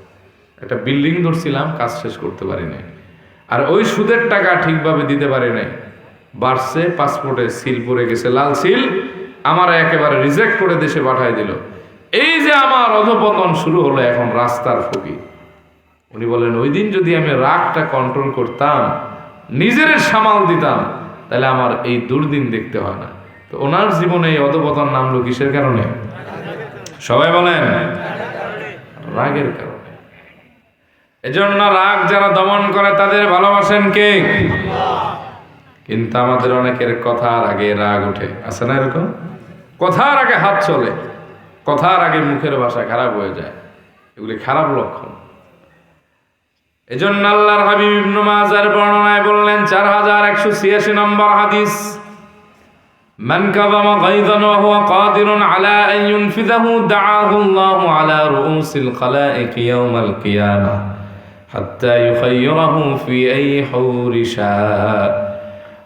একটা বিল্ডিং ধরছিলাম, কাজ শেষ করতে পারি নাই, আর ওই সুদের টাকা ঠিকভাবে দিতে পারি নাই। বাড়ছে, পাসপোর্টে সিল পড়ে গেছে, লাল সিল, আমার একেবারে রিজেক্ট করে দেশে পাঠাই দিল। এই যে আমার অধপতন শুরু হলো এখন রাস্তার ফকির। উনি বলেন ওই দিন যদি আমি রাগটা কন্ট্রোল করতাম, নিজের সামাল দিতাম, তাহলে আমার এই দুর্দিন দেখতে হয় না। তো ওনার জীবনে এই অধপতন নামলো কিসের কারণে? সবাই বলেন, রাগের কারণে। এজন্য রাগ যারা দমন করে তাদের ভালোবাসেন কে? কিন্তু আমাদের অনেকের কথার আগে রাগ ওঠে, আছে না এরকম? কথার আগে হাত চলে, কথার আগে মুখের ভাষা খারাপ হয়ে যায়, এগুলি খারাপ লক্ষণ। এজন্য আল্লাহর হাবিব ইবনে মাজার বর্ণনায় বললেন 4186 নম্বর হাদিস, মান কাযামা গায়যান ওয়া হুয়া কাদিরুন আলা আন ইউনফিযাহু দাআহু আল্লাহু আলা রুউসিল খালাইক ইয়াওমাল কিয়ামাহ হাত্তা ইউখায়্যিরাহু ফি আই হুরি শা।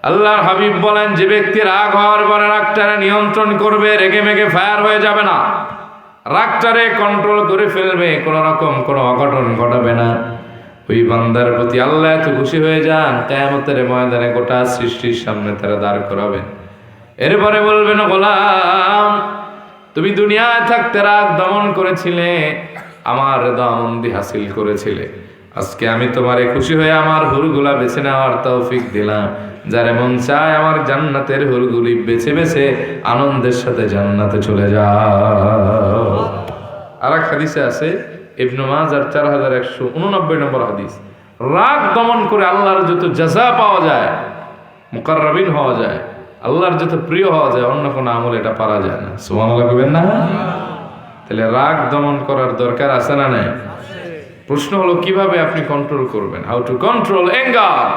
আল্লাহর হাবিব বলেন, যে ব্যক্তি রাগ হওয়ার পরে রাগটারে নিয়ন্ত্রণ করবে, রেগে মেগে ফায়ার হয়ে যাবে না, রাগটারে কন্ট্রোল করে ফেলবে, কোন রকম কোনো অঘটন ঘটাবে না, ওই বান্দার প্রতি আল্লাহ এত খুশি হয়ে যান, কিয়ামতের ময়দানে গোটা সৃষ্টির সামনে তারা দাঁড় করাবেন। এরপরে বলবেন, গোলাম তুমি দুনিয়ায় থাকতে রাগ দমন করেছিলে, আমার রেদামন্দি হাসিল করেছিলে, আজকে আমি তোমারে খুশি হয়ে আমার হুরগুলা বেছে নেওয়ার তৌফিক দিলাম। যারে মন চায় আমার জান্নাতের হুরগুলি বেছে বেছে আনন্দের সাথে জান্নাতে চলে যাও। আর এক হাদিসে আছে, ইবনে মাজার 4189 নম্বর হাদিস, রাগ দমন করে আল্লাহর যত জাযা পাওয়া যায়, মুকাররাবিন হওয়া যায়, আল্লাহর যত প্রিয় হওয়া যায়, অন্য কোনো আমল এটা পারা যায় না। সুবহানাল্লাহ বলবেন না? তাহলে রাগ দমন করার দরকার আছে না নাই? প্রশ্ন হলো কিভাবে আপনি কন্ট্রোল করবেন? How to control anger.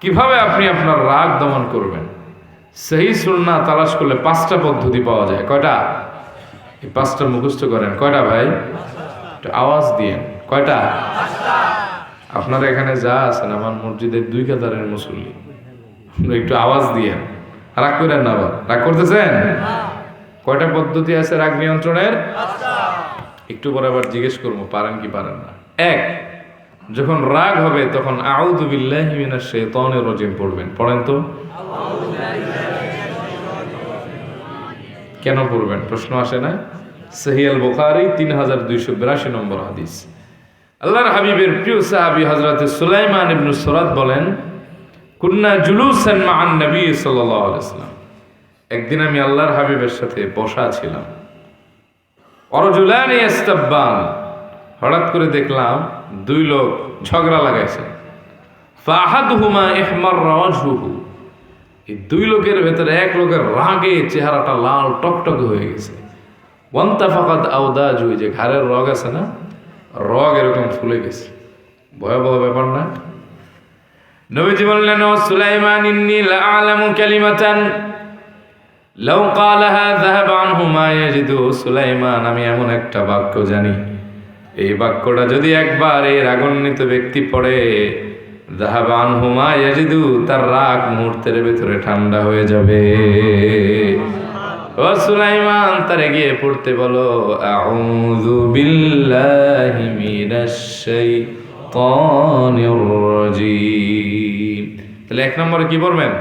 কিভাবে আপনি আপনার রাগ দমন করবেন? সহি সুন্নাহ তালাশ করলে 5টা পদ্ধতি পাওয়া যায়। কয়টা? এই 5টা মুখস্থ করেন। কয়টা ভাই? একটু আওয়াজ দিয়েন। কয়টা? আপনারা এখানে যা আছেন আমার মসজিদের 2 কাতারের মুসল্লি, একটু আওয়াজ দিয়েন, রাগ করেন না। রাগ করতেছেন? কয়টা পদ্ধতি আছে রাগ নিয়ন্ত্রণের? একটু পরে আবার জিজ্ঞেস করবো পারেন কি পারেন না। 1, যখন রাগ হবে তখন আউযু বিল্লাহি মিনাশ শাইতানির রাজিম পড়বেন। পড়েন তো। কেন পড়বেন প্রশ্ন আসে না? সহিহ আল বুখারী 3282 নম্বর হাদিস। আল্লাহর হাবিবের প্রিয় সাহাবী হযরত সুলাইমান ইবনে সুরাদ বলেন, কুন্না জুলুসান মা'আন নবী সাল্লাল্লাহু আলাইহি ওয়াসাল্লাম, একদিন আমি আল্লাহর হাবিবের সাথে বসা ছিলাম। অরজুলানি ইস্তাব্বান, হঠাৎ করে দেখলাম 2 লোক ঝগড়া লাগাইছে। ফাহাদুহুমা ইহমাররা ওয়াজহুহু, এই 2 লোকের ভেতরে এক লোকের রাগে চেহারাটা লাল টকটকে হয়ে গেছে। ওয়ান্তাফাকাত আওদাজু, যে ঘাড়ের রগ আছে না, রগ এরকম ফুলে গেছে। ভয়াবহ ব্যাপার না? নবীজি বললেন, ও সুলাইমান ইন্নী লাআলামু কালিমাতান লাউ ক্বালাহা যাহাবা আনহু মা ইয়াজিদু। সুলাইমান, আমি এমন একটা বাক্য জানি, এই বাক্যটা যদি একবার এই রাগান্বিত ব্যক্তি পড়ে, যাহাবা আনহু মা ইয়াজিদু, তার রাগ মুহূর্তের ভেতরে ঠান্ডা হয়ে যাবে। ও সুলাইমান, তারে গিয়ে পড়তে বলো, আউযু বিল্লাহি মিনাশ শাইতানির রাজিম। তাহলে 1 নম্বরে কি পড়বেন?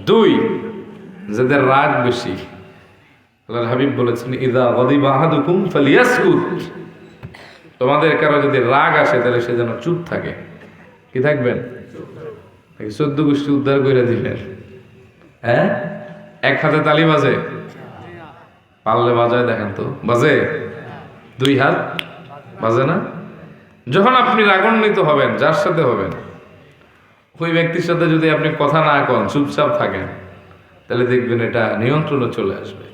2, যাদের রাগ বেশি, আল্লাহর হাবিব বলেছেন, ইযা গাদিবা আহাদুকুম ফালিয়াসকুত, তোমাদের কারো যদি রাগ আসে তাহলে সে যেন চুপ থাকে। কি থাকবেন? 14 গোষ্ঠী উদ্ধার করে দিলেন। হ্যাঁ, এক হাতে তালি বাজে? পারলে বাজায় দেখেন তো, বাজে? 2 হাত বাজে না? যখন আপনি রাগান্বিত হবেন, যার সাথে হবেন, ওই ব্যক্তির সাথে যদি আপনি কথা না কন, চুপচাপ থাকেন, তাহলে দেখবেন এটা নিয়ন্ত্রণে চলে আসবে।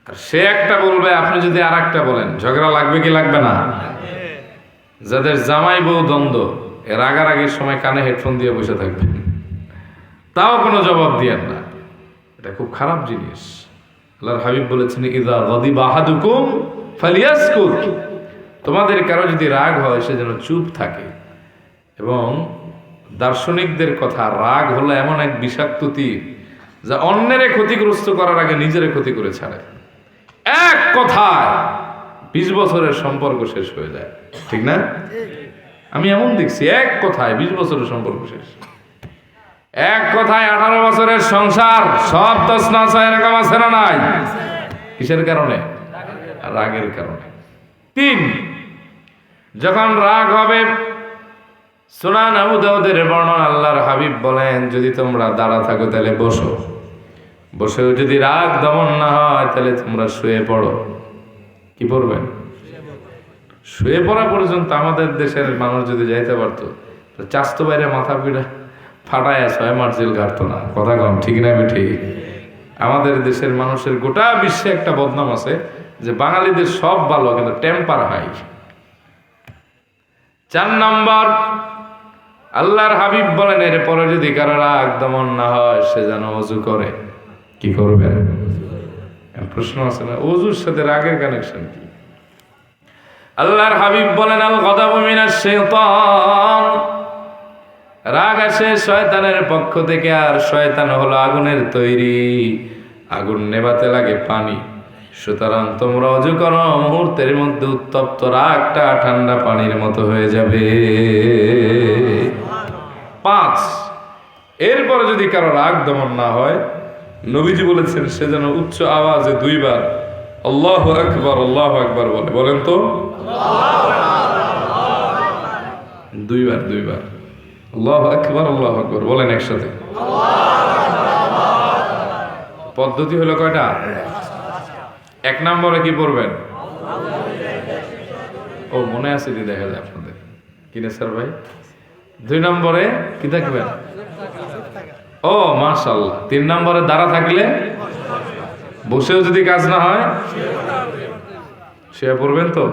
আর সে একটা বলবে, আপনি যদি আর একটা বলেন, ঝগড়া লাগবে কি লাগবে না? যাদের জামাই বউ দ্বন্দ্ব, এর রাগারাগির সময় কানে হেডফোন দিয়ে বসে থাকবেন, তাও কোনো জবাব দিয়েন না, এটা খুব খারাপ জিনিস। আল্লাহর হাবিব বলেছেন, ইযা গাদিবা আহাদুকুম ফালিয়াসকুত, তোমাদের কারো যদি রাগ হয় সে যেন চুপ থাকে। এবং দার্শনিকদের কথা, রাগ হলো এমন এক বিষাক্ত তীর যা অন্যের ক্ষতিগ্রস্ত করার আগে নিজের ক্ষতি করে ছাড়ে। এক কথায় 20 বছরের সম্পর্ক শেষ হয়ে যায়, ঠিক না? আমি এমন দেখছি, এক কথায় 20 বছরের সম্পর্ক শেষ। এক কথায় 18 বছরের সংসার সব তছনছ, এরকম আছে না নাই? কিসের কারণে? রাগের কারণে। 3, যখন রাগ হবে, সুনান আবু দাউদের বর্ণনা, আল্লাহর হাবিব বলেন, যদি তোমরা দাঁড়া থাকো তাহলে বসো, বসেও যদি রাগ দমন না হয় তাহলে তোমরা শুয়ে পড়ো। কি পড়বেন? শুয়ে পড়া পর্যন্ত আমাদের দেশের মানুষ যদি যাইতে পারতো, চাস্তো বাইরে মাথা পিড়া ফাটায় 6 মাস জেল কাটতো না। কথা কম, ঠিক না বেঠি? আমাদের দেশের মানুষের গোটা বিশ্বে একটা বদনাম আছে যে বাঙালিদের সব ভালো কিন্তু টেম্পার হাই। 4 নম্বর, আল্লাহর হাবিব বলেন, এরপরে যদি কারো রাগ দমন না হয় সে যেন ওযু করে। কি করবেন? প্রশ্ন আছে না, ওযুর সাথে রাগের কানেকশন কি? আল্লাহর হাবিব বলেন, আল গাদাবু মিনাশ শাইতান, রাগ আসে শয়তানের পক্ষ থেকে, আর শয়তান হলো আগুনের তৈরি, আগুন নেভাতে লাগে পানি। সুতরাং তোমরা ওযু করো, মুহূর্তের মধ্যে উত্তপ্ত রাগটা ঠান্ডা পানির মতো হয়ে যাবে। 5, এরপরে যদি কারো রাগ দমন না হয়, নবীজি বলেছেন সে যেন উচ্চ আওয়াজে 2 বার আল্লাহু আকবার আল্লাহু আকবার বলে। বলেন তো, 2 বার আল্লাহু আকবার আল্লাহু আকবার বলেন একসাথে। পদ্ধতি হলো কয়টা? 1 নম্বরে কি পড়বেন? ও মনে আছে, দেখা যায় আপনাদের কিনে স্যার ভাই। 2 নম্বরে কি থাকবেন? ও মাশাআল্লাহ। 3 নম্বরে দাঁড়া থাকলে, বসেও যদি কাজ না হয় শুয়ে পড়বেন। তো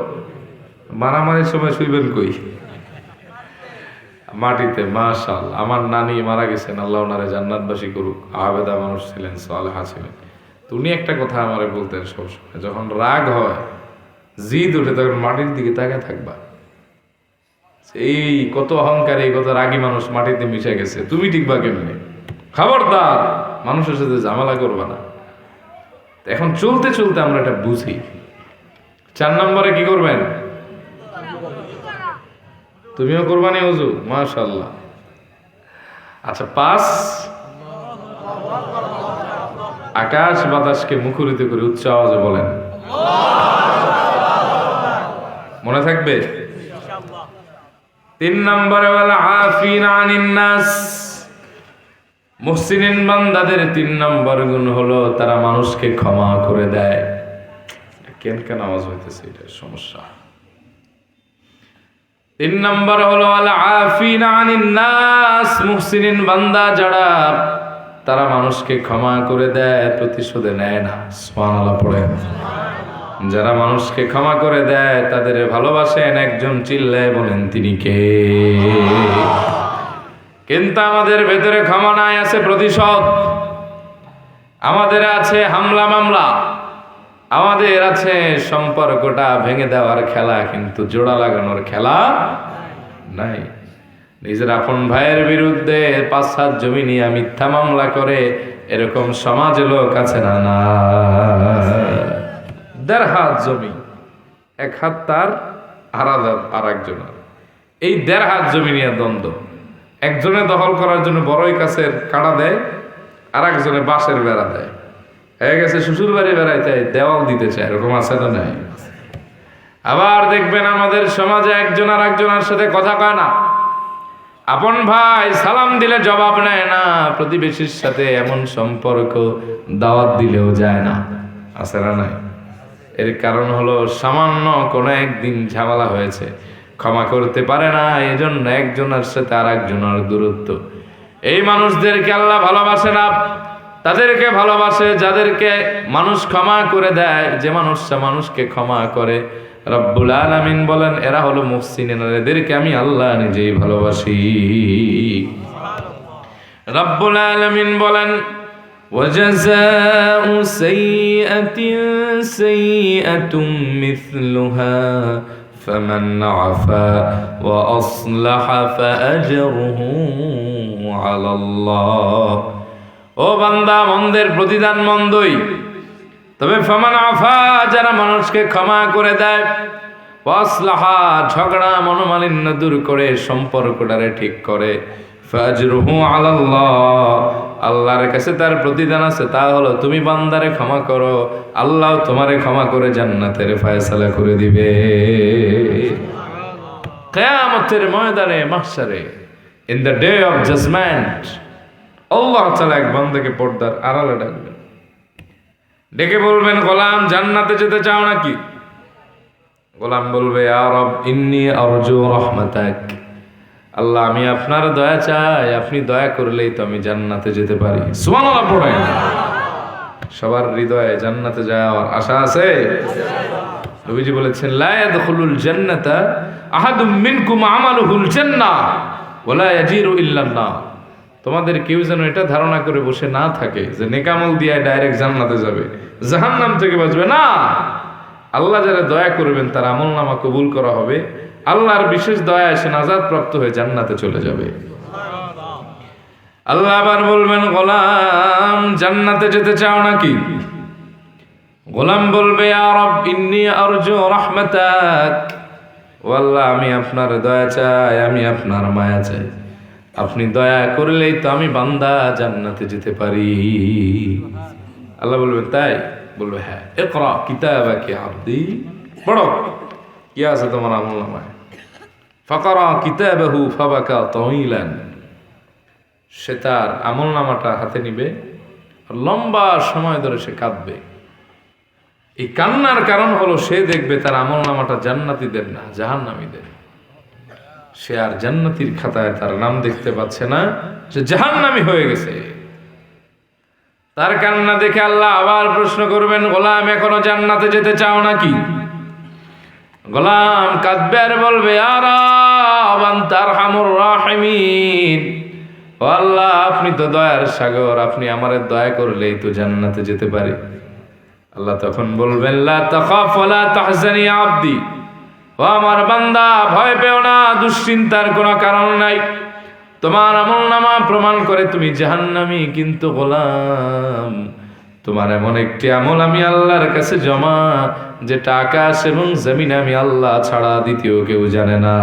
মারামারির সময় শুইবেন কই? মাটিতে। মাশাআল্লাহ। আমার নানি মারা গেছেন, আল্লাহ ওনারে জান্নাতবাসী করুক। আবেদা মানুষ ছিলেন, সালেহা ছিলেন। তো উনি একটা কথা আমারে বলতেন সবসময়, যখন রাগ হয়, জিদ উঠে, তখন মাটির দিকে তাকায় থাকবা। এই কত অহংকারী, কত রাগী মানুষ মাটিতে মিশে গেছে, তুমি টিকবা কেমনে? খবরদার মানুষের সাথে ঝামেলা করবা না। এখন চলতে চলতে আমরা এটা বুঝি। 4 নম্বরে কি করবেন? তুমিও করবানি ওযু? মাশাআল্লাহ। আচ্ছা, 5, আকাশ বাতাসকে মুখরিত করে উচ্চ আওয়াজে বলেন। মনে থাকবে? 3 নম্বরে ওয়াল আফিনা আনিন নাস, মুহসিনিন বান্দাদের 3 নম্বর গুণ হলো তারা মানুষকে ক্ষমা করে দেয়। কেন আওয়াজ হইতেছে? এটা সমস্যা। 3 নম্বর হলো আল আফিনা আনিন নাস, মুহসিনিন বান্দা যারা, তারা মানুষকে ক্ষমা করে দেয়, প্রতিশোধে নেয় না। সুবহানাল্লাহ পড়েন। যারা মানুষকে ক্ষমা করে দেয় তাদের ভালোবাসেন। একজন চিল্লায় বলেন তিনি কে? কিন্তু আমাদের ভেতরে ক্ষমা নাই, আছে প্রতিশোধ। আমাদের আছে হামলা মামলা, আমাদের আছে সম্পর্কটা ভেঙে দেওয়ার খেলা, কিন্তু জোড়া লাগানোর খেলা নাই। নিজের আপন ভাইয়ের বিরুদ্ধে 5-7 জমি নিয়ে মিথ্যা মামলা করে, এরকম সমাজে লোক আছে না? না। 1.5 হাত জমি, 1 হাত তার, আর একজনের, এই 1.5 হাত জমি নিয়ে দ্বন্দ্ব। একজনে দখল করার জন্য বড়ই গাছের কাটা দেয়, আর একজনে বাঁশের বেড়া দেয়। হয়ে গেছে শ্বশুর বাড়ি বেড়াইতে দেওয়াল দিতে চায়, এরকম আছে না? নাই। আবার দেখবেন আমাদের সমাজে একজন আর একজনের সাথে কথা কয় না। আপন ভাই সালাম দিলে জবাব নেয় না, প্রতিবেশীর সাথে এমন সম্পর্ক দাওয়াত দিলেও যায় না। আছে না? নাই। এর কারণ হলো সামান্য কোনো একদিন ঝামেলা হয়েছে, ক্ষমা করতে পারে না, এজন্য একজনের সাথে আর একজনের দূরত্ব। এই মানুষদেরকে আল্লাহ ভালোবাসে না, তাদেরকে ভালোবাসে যাদেরকে মানুষ ক্ষমা করে দেয়। যে মানুষটা মানুষকে ক্ষমা করে, রব্বুল আলামিন বলেন এরা হলো মুহসিনিন, এদেরকে আমি আল্লাহ নিজেই ভালোবাসি। রব্বুল আলামিন বলেন ওয়াজাযাউ সাইয়্যাতিন সাইয়্যাতুম মিছলুহা ফামান আফা ওয়া আসলাহা ফাআজরুহু আলাল্লাহ। ও বান্দা, মন্দের প্রতিদান মন্দই, তবে ফামান আফা, যারা মানুষকে ক্ষমা করে দেয়, ওয়াসলাহা, ঝগড়া মনোমালিন্য দূর করে সম্পর্কটারে ঠিক করে, ফাজরুহু আলাল্লাহ, আল্লাহর কাছে তার প্রতিদান আছে, তা হলো তুমি বান্দারে ক্ষমা করো, আল্লাহ তোমারে ক্ষমা করে জান্নাতের ফয়সালা করে দিবে। কিয়ামতের ময়দানে মাহশারে, in the day of judgment, Allah তাআলা এক বান্দাকে পর্দার আড়ালে ডাকবেন, ডেকে বলবেন, গোলাম জান্নাতে যেতে চাও নাকি? গোলাম বলবে, ইয়া রব ইন্নী আরজু রাহমাতাক, আল্লাহ আমি আপনার দয়া চাই, আপনি দয়া করলেই তো আমি জান্নাতে যেতে পারি। সুবহানাল্লাহ পড়েন। সবার হৃদয়ে জান্নাতে যাওয়ার আশা আছে? নবীজি বলেছেন, লা ইয়াদখুলুল জান্নাতা আহাদুম মিনকুম আমালুহুল জান্নাহ ওয়া লা ইয়াজিরু ইল্লান নার। তোমাদের কেউ যেন এটা ধারণা করে বসে না থাকে যে নেকামল দিয়ে ডাইরেক্ট জান্নাতে যাবে, জাহান্নাম থেকে বাঁচবে না। আল্লাহ যারা দয়া করবেন তার আমলনামা কবুল করা হবে, আল্লাহর বিশেষ দয়া এসে নাজাত প্রাপ্ত হয়ে জান্নাতে চলে যাবে। আল্লাহ আবার বলবেন, গোলাম জান্নাতে যেতে চাও নাকি? গোলাম বলবে, ইয়া রব ইন্নী আরজু রাহমাতাক, ও আল্লাহ আমি আপনার দয়া চাই, আমি আপনার মায়া চাই, আপনি দয়া করলেই তো আমি বান্দা জান্নাতে যেতে পারি। আল্লাহ বলবেন, তাই? বলবে, হ্যাঁ। ইকরা কিতাবাকা আবদি, পড়ো কি আছে তোমার আমলনামায়। ফাকারা কিতাবাহু ফাবাকা তাওয়িলান, সে তার আমলনামাটা হাতে নিবে, লম্বা সময় ধরে সে কাঁদবে। এই কান্নার কারণ হলো সে দেখবে তার আমলনামাটা জান্নাতীদের না জাহান্নামীদের। সে আর জান্নাতীর খাতায় তার নাম দেখতে পাচ্ছে না, সে জাহান্নামী হয়ে গেছে। তার কান্না দেখে আল্লাহ আবার প্রশ্ন করবেন, গোলাম এখনো জান্নাতে যেতে চাও নাকি? গোলাম কাঁদবে আর বলবে, ইয়া রব আনতা আরহামুর রাহিমিন, ও আল্লাহ আপনি তো দয়ার সাগর, আপনি আমারে দয়া করলেই তো জান্নাতে যেতে পারি। আল্লাহ তখন বলবেন, লা তাখাফ ওয়া লা তাহজানি ইয়া আবদি, ও আমার বান্দা ভয় পেও না, দুশ্চিন্তার কোনো কারণ নাই। তোমার আমলনামা প্রমাণ করে তুমি জাহান্নামী, কিন্তু গোলাম তোমার এমন একটি আমল আমি আল্লাহর কাছে জমা, যেটা আকাশ এবং জমিনে আমি আল্লাহ ছাড়া দ্বিতীয় কেউ জানে না।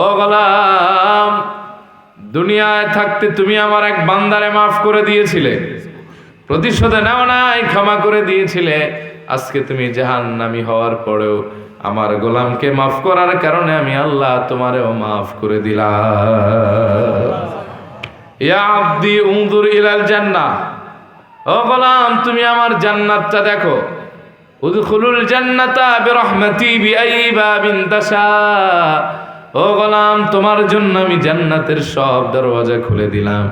ও গোলাম, দুনিয়ায় থাকতে তুমি আমার এক বান্দারে মাফ করে দিয়েছিলে, প্রতিশোধে নাও নাই, ক্ষমা করে দিয়েছিলে। আজকে তুমি জাহান্নামী হওয়ার পরেও আমার গোলামকে মাফ করার কারণে আমি আল্লাহ তোমারেও মাফ করে দিলাম। ইয়া আব্দি উনজুর ইলাল জান্নাহ, ও গোলাম তুমি আমার জান্নাতটা দেখো। উদখুলুল জান্নাতা বিরহমাতি বিআই বাবিন তাশা, ও গোলাম তোমার জন্য আমি জান্নাতের সব দরওয়াজা খুলে দিলাম,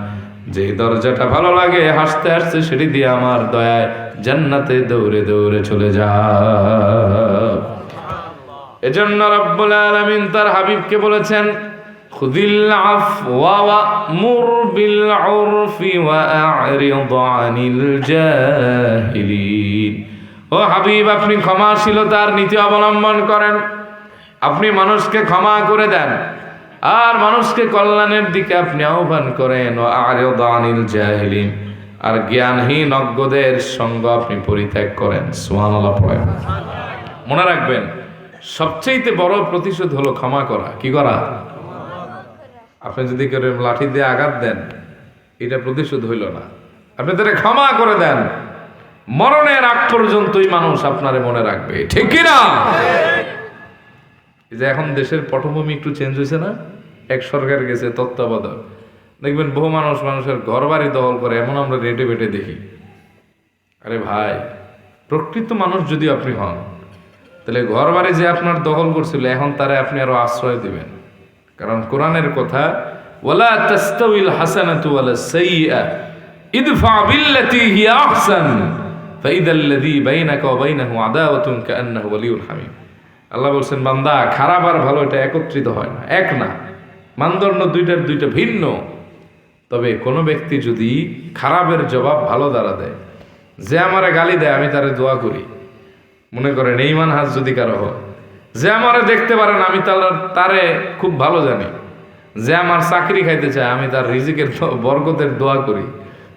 যে দরজাটা ভালো লাগে হাসতে হাসতে সেটি দিয়ে আমার দয়ায় জান্নাতে দৌড়ে দৌড়ে চলে যাও। এজন্য রব্বুল আলামিন তার হাবিবকে বলেছেন, খুযিল আফওয়া ওয়া'মুর বিল উরফি ওয়া আ'রিদ আনিল জাহিলিন। ও হাবিব আপনি ক্ষমাশীলতার নীতি অবলম্বন করেন, আপনি মানুষকে ক্ষমা করে দেন, আর মানুষকে কল্যাণের দিকে আপনি আহ্বান করেন। ও আ'রিদ আনিল জাহিলিন, আর জ্ঞানহীন অজ্ঞদের সঙ্গ আপনি পরিত্যাগ করেন। সুবহানাল্লাহ পড়েন। মনে রাখবেন, সবচেয়ে বড় প্রতিশোধ হলো ক্ষমা করা। কি করা? আপনি যদি করে লাঠি দিয়ে আঘাত দেন, এটা প্রতিশোধ হইল না। আপনি তারা ক্ষমা করে দেন, মরণের আগ পর্যন্তই মানুষ আপনারে মনে রাখবে। ঠিক কি না? এই যে এখন দেশের পটভূমি একটু চেঞ্জ হয়েছে না, এক সরকার গেছে তত্ত্বাবধায়ক, দেখবেন বহু মানুষের ঘর বাড়ি দখল করে, এমন আমরা রেটে বেটে দেখি। আরে ভাই, প্রকৃত মানুষ যদি আপনি হন, তাহলে ঘর বাড়ি যে আপনার দখল করছিল, এখন তারা আপনি আরো আশ্রয় দিবেন। কারণ কোরআনের কথা, ওয়ালা তাস্তাউইল হাসানাতু ওয়ালা সাইয়্যা ইদফা বিল্লাতী হিয়া আহসান ফাইদাল্লাযী বাইনাকা ওয়া বাইনাহু আদাওয়াতুন কাআন্নাহু ওয়ালিয়্যুন হামীম। আল্লাহ বলছেন, বান্দা খারাপ আর ভালো এটা একত্রিত হয় না, এক না, মানদণ্ড দুইটা ভিন্ন। তবে কোনো ব্যক্তি যদি খারাপের জবাব ভালো দ্বারা দেয়, যে আমারে গালি দেয় আমি তারে দোয়া করি, মনে করেন এই মানহাজ যদি কারো হয়, যে আমারে দেখতে পারেন আমি তারে খুব ভালো জানি, যে আমার চাকরি খাইতে চায় আমি তার রিজিকের বরকতের দোয়া করি,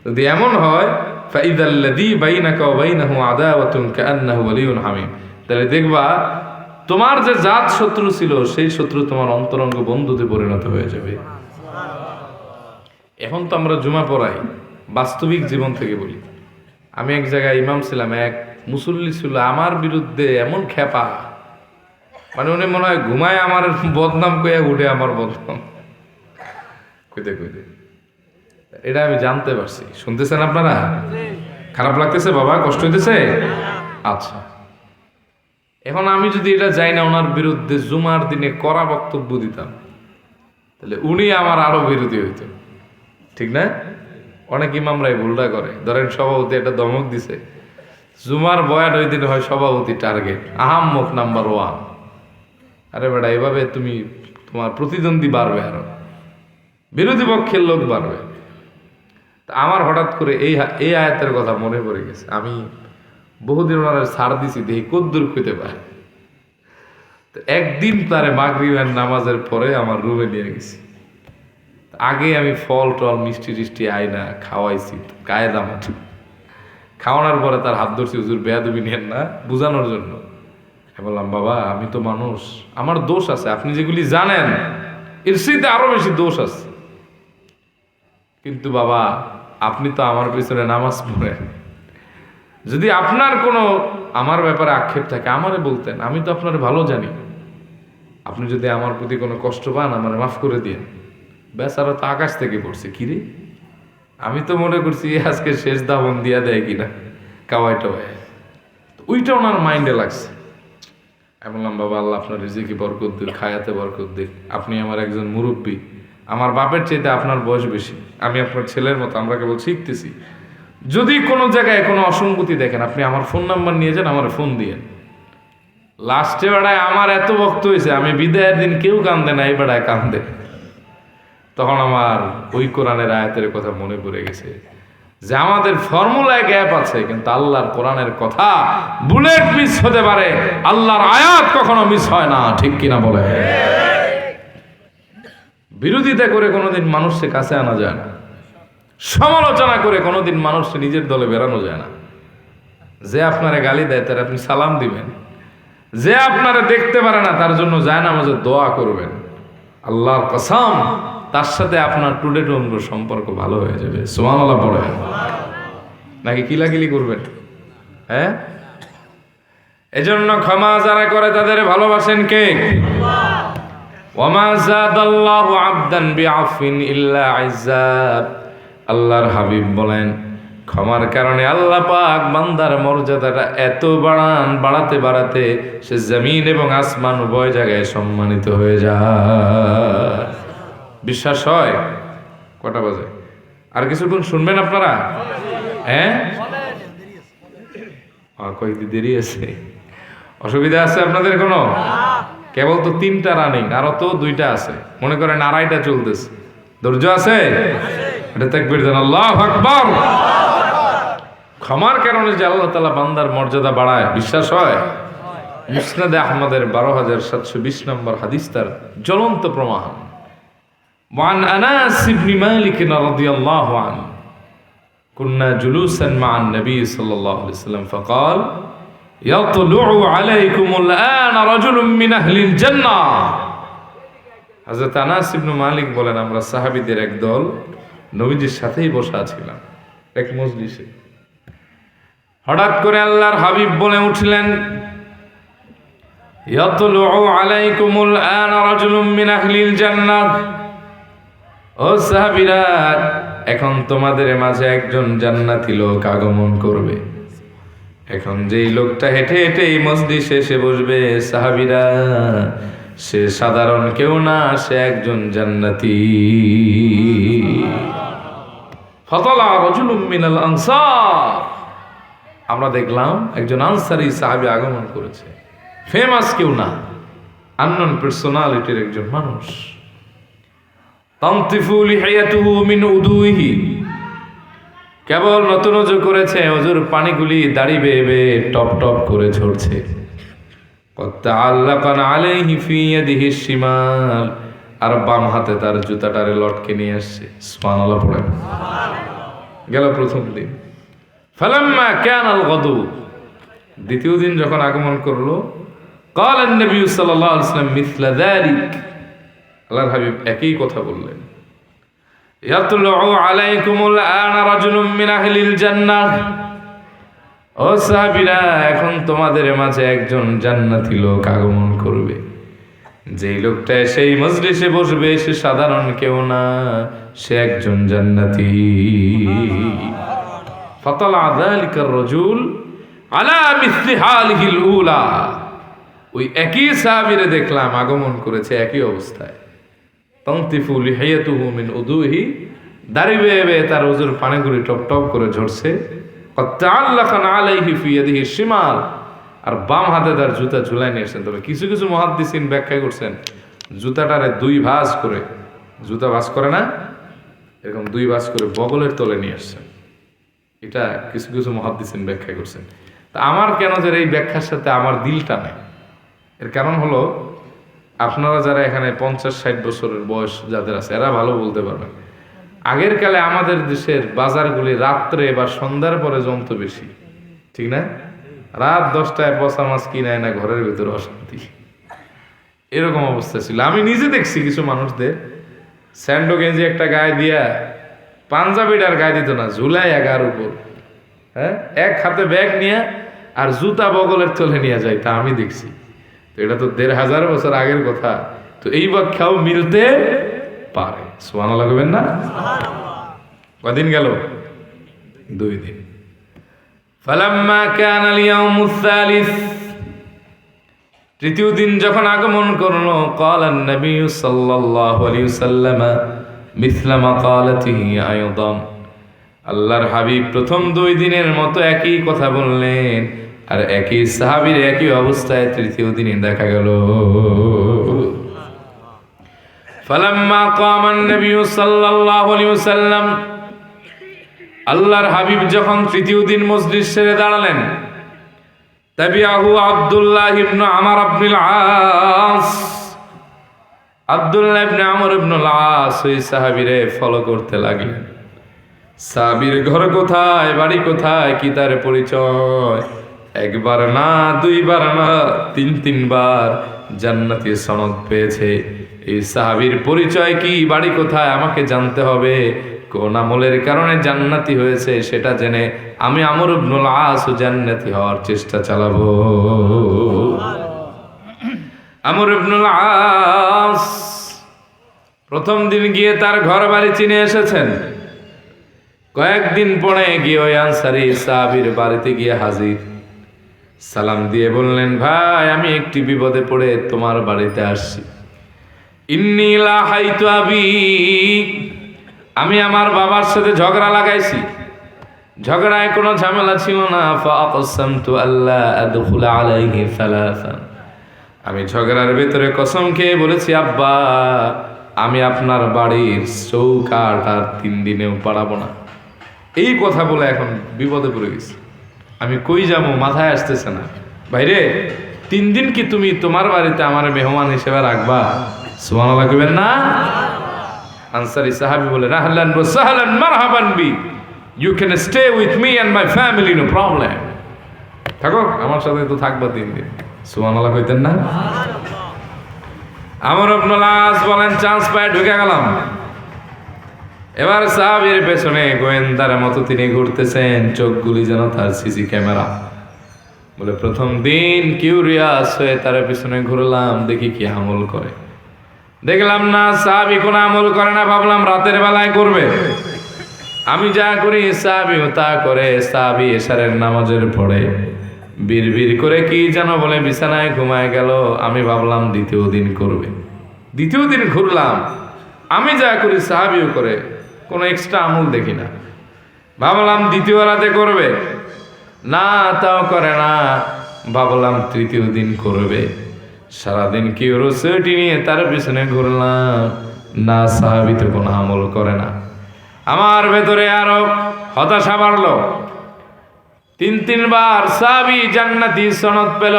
যদি এমন হয় ফাইদাল্লাযী বাইনাকা ওয়া বাইনাহু আদাওয়াতুন কাআন্নাহু ওয়ালিয়্যুন হামীম, তাহলে দেখবা তোমার যে জাত শত্রু ছিল সেই শত্রু তোমার অন্তরঙ্গ বন্ধুতে পরিণত হয়ে যাবে। এখন তো আমরা জুমা পড়াই, বাস্তবিক জীবন থেকে বলি। আমি এক জায়গায় ইমাম ছিলাম, এক মুসল্লি ছিল আমার বিরুদ্ধে এমন খেপা, মানে উনি মনে হয় ঘুমায় আমার বদনাম কইয়া উঠে আমার বদনাম কইতে কইতে। এটা আমি জানতে পারছি। শুনতেছেন আপনারা? খারাপ লাগতেছে বাবা? কষ্ট হইতেছে? আচ্ছা, এখন আমি যদি এটা যাই না ওনার বিরুদ্ধে জুমার দিনে কড়া বক্তব্য দিতাম, তাহলে উনি আমার আরো বিরোধী হইত, ঠিক না? অনেক ইমামরাই ভুলটা করে। ধরেন সভাপতি একটা ধমক দিছে, জুমার বয়ান ওই দিন হয় সভাপতি টার্গেট, আহাম্মক নাম্বার 1। আরে বেটা, এভাবে তুমি তোমার প্রতিদ্বন্দ্বী বাড়বে, আরো বিরোধী পক্ষের লোক বাড়বে। আমার হঠাৎ করে এই আয়াতের কথা মনে পড়ে গেছে। আমি বহুদিন ওনারা ছাড় দিছি, দেখি কদ্দুর খুঁজতে পারে। একদিন তারে মাগরিবের নামাজের পরে আমার রুমে নিয়ে গেছি। আগে আমি ফল টল মিষ্টি টিষ্টি আয়না খাওয়াইছি কায়দা মতো। খাওয়ানোর পরে তার হাত ধরছি, হুজুর বেয়াদবি নিয়েন না, বুঝানোর জন্য। বললাম, বাবা আমি তো মানুষ, আমার দোষ আছে, আপনি যেগুলি জানেন এর সাথে আরো বেশি দোষ আছে, কিন্তু বাবা আপনি তো আমার পিছনে নামাজ পড়েন, যদি আপনার কোনো আমার ব্যাপারে আক্ষেপ থাকে আমারে বলতেন, আমি তো আপনার ভালো জানি। আপনি যদি আমার প্রতি কোনো কষ্ট পান আমার মাফ করে দিন। বেচারা তো আকাশ থেকে পড়ছে, কিরে আমি তো মনে করছি আজকে শেষ দাবন দিয়া দেয় কিনা কাওয়াই টাওয়াই, ওইটা ওনার মাইন্ডে লাগছে। আমি বললাম, বাবা আল্লাহ আপনার রিজিকে বরকত দিক, খায়াতে বরকত দিক, আপনি আমার একজন মুরব্বী, আমার বাপের চাইতে আপনার বয়স বেশি, আমি আপনার ছেলের মতো, আমরা কেবল শিখতেছি। যদি কোনো জায়গায় কোনো অসঙ্গতি দেখেন আপনি আমার ফোন নাম্বার নিয়ে যান, আমার ফোন দিয়েন। লাস্টে বেড়ায় আমার এত বক্ত হয়েছে, আমি বিদায়ের দিন কেউ কান্দে না, এই বেড়ায় কান্দে। তখন আমার ওই কোরআনের আয়াতের কথা মনে পড়ে গেছে যে আমাদের ফর্মুলায় গ্যাপ আছে, কিন্তু আল্লাহর কোরআনের কথা বুলেট মিস হতে পারে, আল্লাহর আয়াত কখনো মিস হয় না, ঠিক কিনা বলে? বিরোধিতা করে কোনোদিন মানুষকে কাছে আনা যায় না, সমালোচনা করে কোনোদিন মানুষকে নিজের দলে বেরানো যায় না। যে আপনারে গালি দেয় তার আপনি সালাম দিবেন, যে আপনারে দেখতে পারে না তার জন্য জায়নামাজে দোয়া করবেন। আল্লাহর কসম তার সাথে আপনার টুডে টুমরো সম্পর্ক ভালো হয়ে যাবে। সুবহানাল্লাহ পড়ে নাকি কিলাকিলি করবেন? হ্যাঁ, এজন্য ক্ষমা যারা করে তাদের ভালোবাসেন কে? ওয়ামা যাদাল্লাহু আবদান বিআফিন ইল্লা ইজ্জা। আল্লাহর হাবিব বলেন, ক্ষমার কারণে আল্লাহ পাক বান্দার মর্যাদাটা এত বাড়াতে বাড়াতে সে জমিন এবং আসমান উভয় জায়গায় সম্মানিত হয়ে যায়। বিশ্বাস হয়? কটা বাজে? আর কিছুক্ষণ শুনবেন আপনারা? হ্যাঁ, কয়েকদিন দেরি আছে, অসুবিধা আছে আপনাদের কোনো? কেবল তো 3টা রানিং, আরো তো 2টা আছে, মনে করেন আড়াইটা চলতেছে। ধৈর্য আছে? এটা তাকবীর দেন, আল্লাহু আকবার। ক্ষমার কারণে যে আল্লাহ তাআলা বান্দার মর্যাদা বাড়ায়, বিশ্বাস হয়? মুসনাদে আহমদের 12720 নম্বর হাদিস তার জ্বলন্ত প্রমাণ। وعن أنس بن مالك رضي الله عنه كنا جلوسا مع النبي صلى الله عليه وسلم فقال يطلع عليكم الآن رجل من أهل الجنة। হযরত আনাস ইবনে মালিক বলেন, আমরা সাহাবীদের একদল নবীজির সাথেই বসা ছিলাম এক মজলিসে। হঠাৎ করে আল্লাহর হাবিব বলে উঠলেন, ইয়াতলুউ আলাইকুমুল আন রাজুলুম মিন আহলিল জান্নাহ। ও সাহাবীরা, এখন তোমাদের মাঝে একজন জান্নাতি লোক আগমন করবে। এখন যেই লোকটা হেঁটে হেঁটে এই মজলিসে এসে বসবে, সাহাবীরা, সে সাধারণ কেউ না, সে একজন জান্নাতি। ফাতালা রাজুলুম মিনাল আনসার। আমরা দেখলাম একজন আনসারী সাহাবী আগমন করেছে, ফেমাস কেউ না, আননোন পার্সোনালিটির একজন মানুষ। তানতিফু লিহিয়াতুহু মিন উদুইহি। কেবল নতুন ওযু করেছে, ওযুর পানিগুলি দাড়ি বেয়ে বেয়ে টপ টপ করে ঝরছে। তাআল্লাকান আলাইহি ফি ইয়াদিহি শিমাল। আর বাম হাতে তার জুতাটারে লটকে নিয়ে আসছে। সুবহানাল্লাহ পড়ে গেল প্রথম দিন। ফালাম্মা কানাল গাদু। দ্বিতীয় দিন যখন আগমন করলো, قال النبي صلى الله عليه وسلم مثل ذلك আল্লাহর হাবিব একই কথা বললেন ইয়াতলু আলাইকুমুল আনা রাজুলুম মিন আহলিল জান্নাহ ও সাহাবীরা এখন তোমাদের মাঝে একজন জান্নাতি লোক আগমন করবে যেই লোকটা সেই মজলিসে বসবে সে সাধারণ কেউ না সে একজন জান্নাতি ফাতালা যালিকার রাজুল আলা মিসলি হালিহিল উলা ওই একই সাহাবীরে দেখলাম আগমন করেছে একই অবস্থায় তন্তিফু লিহিয়াতুহু মিন উদুহি দাড়ি বেয়ে তার ওজুর পানিগুলি টপ টপ করে ঝরছে কাতাল্লাকান আলাইহি ফি ইয়াদিহি শিমাল আর বাম হাতে তার জুতা ঝুলাই নিয়ে আসছেন। তবে কিছু কিছু মুহাদ্দিসিন ব্যাখ্যা করছেন জুতাটারে দুই ভাঁজ করে, জুতা ভাঁজ করে না এরকম দুই ভাঁজ করে বগলের তলে নিয়ে আসছেন। এটা কিছু কিছু মুহাদ্দিসিন ব্যাখ্যা করছেন। তা আমার কেন যে এই ব্যাখ্যার সাথে আমার দিলটা নেই, এর কারণ হলো আপনারা যারা এখানে 50-60 বছরের বয়স যাদের আছে এরা ভালো বলতে পারবেন। আগের কালে আমাদের দেশের বাজারগুলি রাত্রে বা সন্ধ্যার পরে জমতো বেশি, ঠিক না? রাত 10টায় পচা মাছ কিনায় না, ঘরের ভিতরে অশান্তি, এরকম অবস্থা ছিল। আমি নিজে দেখছি কিছু মানুষদের স্যান্ডো গেঞ্জি একটা গায়ে দিয়া পাঞ্জাবিটার গায়ে দিত না, ঝুলাই এগার উপর, হ্যাঁ, এক হাতে ব্যাগ নিয়ে আর জুতা বগলের তলে নিয়ে যায়, তা আমি দেখছি। তো এটা তো 1500 বছর আগের কথা, তো এই ব্যাখ্যাও মিলতে পারে। সুবহানাল্লাহ লাগবেন না? কদিন গেল? 2 দিন। ফালাম্মা কানা আল-ইয়াউমুস সালিস, তৃতীয় দিন যখন আগমন করলো, ক্বালা নবী সাল্লাল্লাহু আলাইহি ওয়াসাল্লাম মিসলা মাকালাতিহি আইদান, আল্লাহর হাবিব প্রথম 2 দিনের মতো একই কথা বললেন আর একই সাহাবীর একই অবস্থায় তৃতীয় দিনে দেখা গেল। ফালাম্মা কামা নবী সাল্লাল্লাহু আলাইহি ওয়াসাল্লাম, আল্লাহর হাবিব যখন তৃতীয় দিন মজলিস ছেড়ে দাঁড়ালেন, তাবিআহু আব্দুল্লাহ ইবনে আমর ইবনুল আস, আব্দুল্লাহ ইবনে আমর ইবনুল আস ওই সাহাবীরে ফলো করতে লাগলেন। সাহাবীর ঘর কোথায়, বাড়ি কোথায়, কি তার পরিচয়? একবার না, 2 বার না, 3 বার জান্নাতি সনদ পেয়েছে। এই সাহাবীর পরিচয় কি, বাড়ি কোথায় আমাকে জানতে হবে। কোন আমলের কারণে জান্নাতি হয়েছে সেটা জেনে আমি আমর ইবনুল আস জান্নাতি হওয়ার চেষ্টা চালাবো। আমর ইবনুল আস প্রথম দিন গিয়ে তার ঘর বাড়ি চিনে এসেছেন। কয়েকদিন পরে গিয়ে ওই আনসারী সাহাবীর বাড়িতে গিয়ে হাজির। সালাম দিয়ে বললেন, ভাই আমি একটি বিপদে পড়ে তোমার বাড়িতে আসছি। ইন্নী লাহাইতু আবি, আমি আমার বাবার সাথে ঝগড়া লাগাইছি। ঝগড়ায় কোনো ঝামেলা ছিল না। ফাআকসামতু আল্লা আদখুলা আলাইহি সালাসান, আমি ঝগড়ার ভেতরে কসম খেয়ে বলেছি, আব্বা আমি আপনার বাড়ির চৌকাঠ আর 3 দিনেও পাড়াবো না। এই কথা বলে এখন বিপদে পড়ে গেছি। আমি কই যাবো মাথায় আসতেছে না। ভাইরে 3 দিন কি তুমি তোমার বাড়িতে আমার মেহমান হিসেবে রাখবা? সুবহানাল্লাহ কইবেন না? আনসারী সাহাবী বলে, আহলান ওয়া সাহলান মারহাবান বি, you can stay with me and my family, no problem. থাকো, আমার সাথে তো থাকবা 3 দিন। সুবহানাল্লাহ কইতেন না? আমর ইবনুল আস বলেন, চান্স পায় ঢুকে গেলাম। এবার সাহাবীর পেছনে গোয়েন্দার মতো তিনি ঘুরতেছেন, চোখগুলি যেন তার সিসি ক্যামেরা। বলে প্রথম দিন কিউরিয়াস হয়ে তার পেছনে ঘুরলাম, দেখি কি আমল করে। দেখলাম না সাহাবী কোনো আমল করে না, ভাবলাম রাতের বেলায় করবে। আমি যা করি সাহাবীও তা করে। সাহাবী এশারের নামাজের পড়ে বিড়বিড় করে কি যেন বলে বিছানায় ঘুমায় গেল। আমি ভাবলাম দ্বিতীয় দিন করবে। দ্বিতীয় দিন ঘুরলাম, আমি যা করি সাহাবীও করে, কোনো এক্সট্রা আমল দেখি না। ভাবলাম দ্বিতীয় রাতে করবে, না তাও করে না। ভাবলাম তৃতীয় দিন করবে। সারাদিন কিউরিওসিটি নিয়ে তার পিছনে ঘুরলাম, না সাহাবী তো কোনো আমল করে না। আমার ভেতরে আরো হতাশা বাড়লো। 3 বার সাহাবী জান্নাতি সনদ পেল,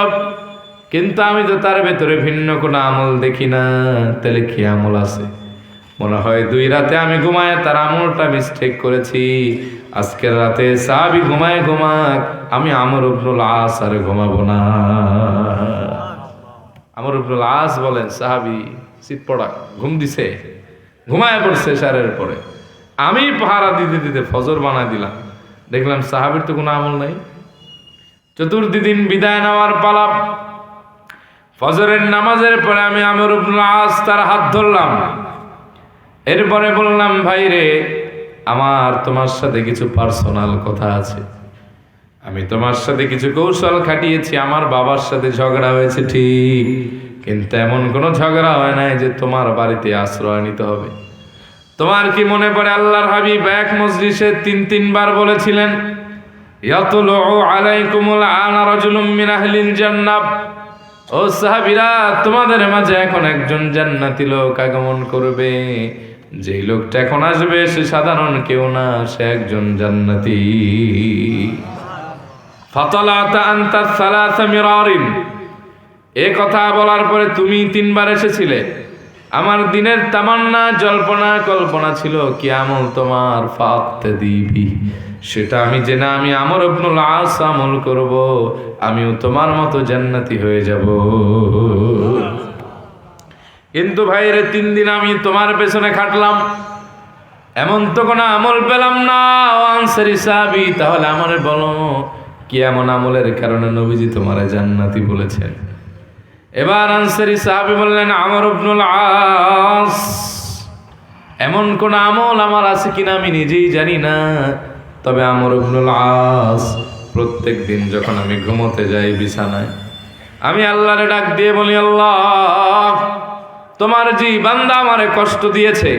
কিন্তু আমি তো তার ভেতরে ভিন্ন কোনো আমল দেখি না। তাহলে কি আমল আছে? মনে হয় 2 রাতে আমি ঘুমায় তার আমলটা মিস্টেক করেছি। আজকের রাতে সাহাবী ঘুমাক, আমি আমর ইবনুল আস আর ঘুমাবো না। আমর ইবনুল আস বলেন সাহাবী শীত পড়া ঘুম দিছে, ঘুমায় পড়ছে সারের পরে। আমি পাহারা দিতে দিতে ফজর বানায় দিলাম, দেখলাম সাহাবীর তো কোনো আমল নাই। চতুর্থী দিন বিদায় নেওয়ার পালা, ফজরের নামাজের পরে আমি আমর ইবনুল আস তার হাত ধরলাম, এরপরে বললাম ভাই রে, আমার তোমার সাথে কিছু পার্সোনাল কথা আছে। আমি তোমার সাথে কিছু কৌশল খাটিয়েছি, আমার বাবার সাথে ঝগড়া হয়েছে ঠিক, কিন্তু এমন কোনো ঝগড়া হয় নাই যে তোমার বাড়িতে আশ্রয় নিতে হবে। তোমার কি মনে পড়ে আল্লাহর হাবিব এক মজলিসে তিনবার বলেছিলেন, ইয়াতুলু আলাইকুমুল আনা রাজুলুম মিন আহলিল জান্নাহ, ও সাহাবীরা তোমাদের মাঝে এখন একজন জান্নাতি লোক আগমন করবে। যেই লোকটা এখন আসবে সে সাধারণ কেউ না, সে একজন জান্নাতি। ফাতালাতা আনতা সালাসা মিরারিন, এই কথা বলার পরে তুমি 3 বার এসেছিলে। আমার দিনের তামান্না জল্পনা কল্পনা ছিল কি আমল তোমার ফাতে দিবি, সেটা আমি জেনে আমি আমর ইবনুল আস আমল করব, আমিও তোমার মতো জান্নাতি হয়ে যাব। কিন্তু ভাইরে 3 দিন আমি তোমার পেছনে খাটলাম, এমন তো কোনো আমল পেলাম না। ও আনসারী সাহাবী, তাহলে আমারে বলো কি এমন আমলের কারণে নবীজি তোমারে জান্নাতি বলেছেন? এবার আনসারী সাহাবী বললেন, আমর ইবনুল আস, এমন কোন আমল আমার আছে কিনা আমি নিজেই জানি না, তবে আমর ইবনুল আস প্রত্যেক দিন যখন আমি ঘুমোতে যাই বিছানায়, আমি আল্লাহরে ডাক দিয়ে বলি, আল্লাহ তোমার যে বান্দা আমারে কষ্ট দিয়েছে,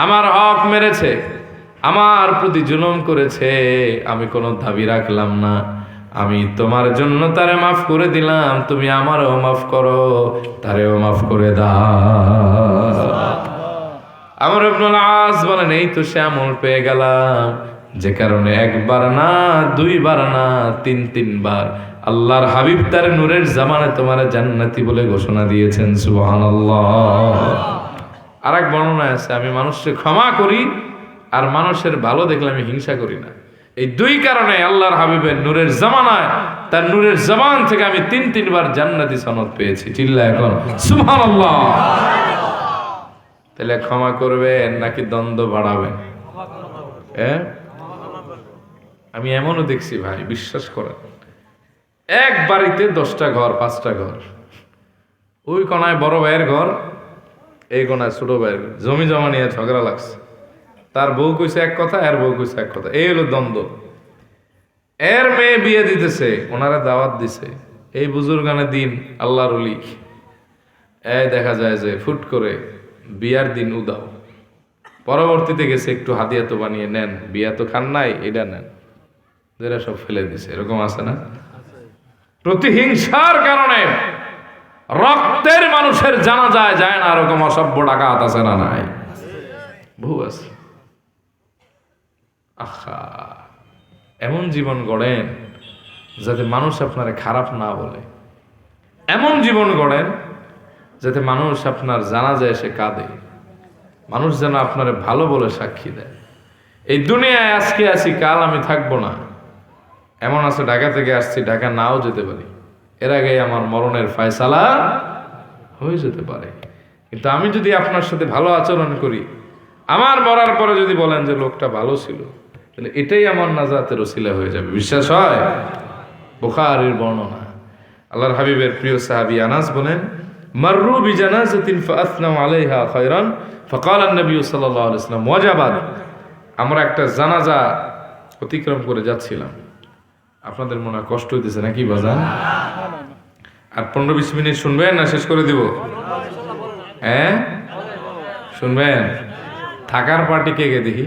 আমার হক মেরেছে, আমার প্রতি জুলুম করেছে, আমি কোনো দাবি রাখলাম না, আমি তোমার জন্য তারে মাফ করে দিলাম, তুমি আমারও মাফ করো, তারেও মাফ করে দাও। আমর ইবনুল আস বলেন, এই তো সে আমল পেয়ে গেলাম যে কারণে 1 বার না 2 বার না 3 বার আল্লাহর হাবিব তার নূরের জামানে তোমার জান্নাতি বলে ঘোষণা দিয়েছেন। সুবহানাল্লাহ। আরেক বর্ণনা আছে, আমি মানুষকে ক্ষমা করি আর মানুষের ভালো দেখলে আমি হিংসা করি না। এই 2 কারণে আল্লাহর হাবিবের নূরের জামানায় তার নূরের জবান থেকে আমি 3 বার জান্নাতি সনদ পেয়েছি। চিল্লা এখন সুবহানাল্লাহ। তাহলে ক্ষমা করবেন নাকি দ্বন্দ্ব বাড়াবেন? আমি এমনও দেখছি ভাই, বিশ্বাস করেন, এক বাড়িতে 10টা ঘর 5টা ঘর, ওই কোনায় বড় ভাইয়ের ঘর, এই কোনায় ছোট ভাইয়ের ঘর, জমি জমা নিয়ে ঝগড়া লাগছে। তার বউ কইছে এক কথা, এর বউ কইছে এক কথা, এই হলো দ্বন্দ্ব। এর মেয়ে বিয়ে দিতেছে, ওনারা দাওয়াত দিছে, এই বুজুর্গানের দিন আল্লাহর ওলি, এই দেখা যায় যে ফুট করে বিয়ার দিন উদাও, পরবর্তীতে গেছে একটু হাদিয়া তো বানিয়ে নেন, বিয়া তো খান নাই, এটা নেন, যেটা সব ফেলে দিছে। এরকম আছে না? প্রতিহিংসার কারণে রক্তের মানুষের জানা যায় না, এরকম অসভ্য ডাকাত আছে না? নাই, বহু আছে। আহা, এমন জীবন গড়েন যাতে মানুষ আপনারে খারাপ না বলে, এমন জীবন গড়েন যাতে মানুষ আপনার জানাজায় এসে কাঁদে, মানুষ যেন আপনারে ভালো বলে সাক্ষী দেয়। এই দুনিয়ায় আজকে আছি, কাল আমি থাকবো না। এমন আছে ঢাকা থেকে আসছি, ঢাকা নাও যেতে পারি, এর আগে আমার মরণের ফয়সালা হয়ে যেতে পারে। কিন্তু আমি যদি আপনার সাথে ভালো আচরণ করি, আমার মরার পরে যদি বলেন যে লোকটা ভালো ছিল, তাহলে এটাই আমার নাজাতের ওসিলা হয়ে যাবে। বিশ্বাস হয়? বুখারীর বর্ণনা। আল্লাহর হাবিবের প্রিয় সাহাবী আনাস বলেন, মাররু বিজানাজাতিন ফাআসনাউ আলাইহা খায়রান ফাকালা আন-নবী সাল্লাল্লাহু আলাইহি ওয়াসাল্লাম ওয়াজাবাত। আমরা একটা জানাজা অতিক্রম করে যাচ্ছিলাম, আপনাদের মনে হয় কষ্ট হইতেছে নাকি বাজান? আর 15-20 মিনিট শুনবেন না শেষ করে দিব? হ্যাঁ শুনবেন? থাকার পার্টি কে কে দেখি?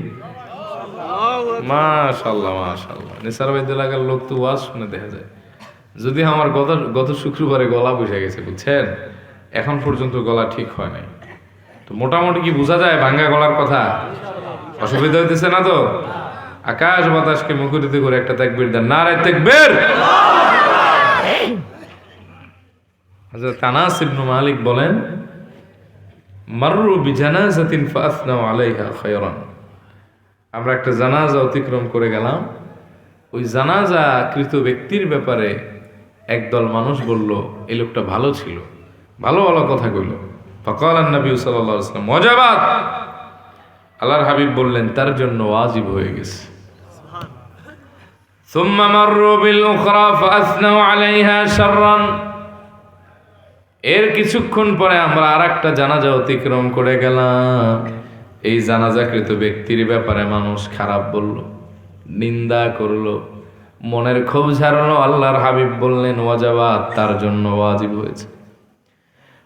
মাশাআল্লাহ মাশাআল্লাহ। নিসার বাইদ এলাকার লোক তো ওয়াজ শুনে দেখা যায়। যদি আমার গত শুক্রবারে গলা বসে গেছে, বুঝছেন, এখন পর্যন্ত গলা ঠিক হয় নাই, তো মোটামুটি কি বোঝা যায় ভাঙ্গা গলার কথা? অসুবিধা হইতেছে না তো? আকাশ বাতাসকে মুখরিত করে একটা তাকবীর দেন, নারে তাকবীর। হযরত আনাস ইবনে মালিক বলেন, মাররু বিজানাজাতিন ফাআসনাউ আলাইহা খায়রান। আমরা একটা জানাজা অতিক্রম করে গেলাম, ওই জানাজাকৃত ব্যক্তির ব্যাপারে একদল মানুষ বলল এই লোকটা ভালো ছিল, ভালো ভালো কথা কইল। ফাকাল নবী সাল্লাল্লাহু আলাইহি ওয়াসাল্লাম ওয়াজাবাত, আল্লাহর হাবিব বললেন তার জন্য ওয়াজিব হয়ে গেছে। সুম্মা মাররু বিল উখরা ফাসনাউ আলাইহা শাররান, এর কিছুক্ষণ পরে আমরা আরেকটা জানাজা অতিক্রম করে গেলাম। এই জানাজাকৃত ব্যক্তির ব্যাপারে মানুষ খারাপ বলল, নিন্দা করলো, মনের ক্ষোভ ঝাড়লো। আল্লাহর হাবিব বললেন ওয়াজাবাত, তার জন্য ওয়াজিব হয়েছে।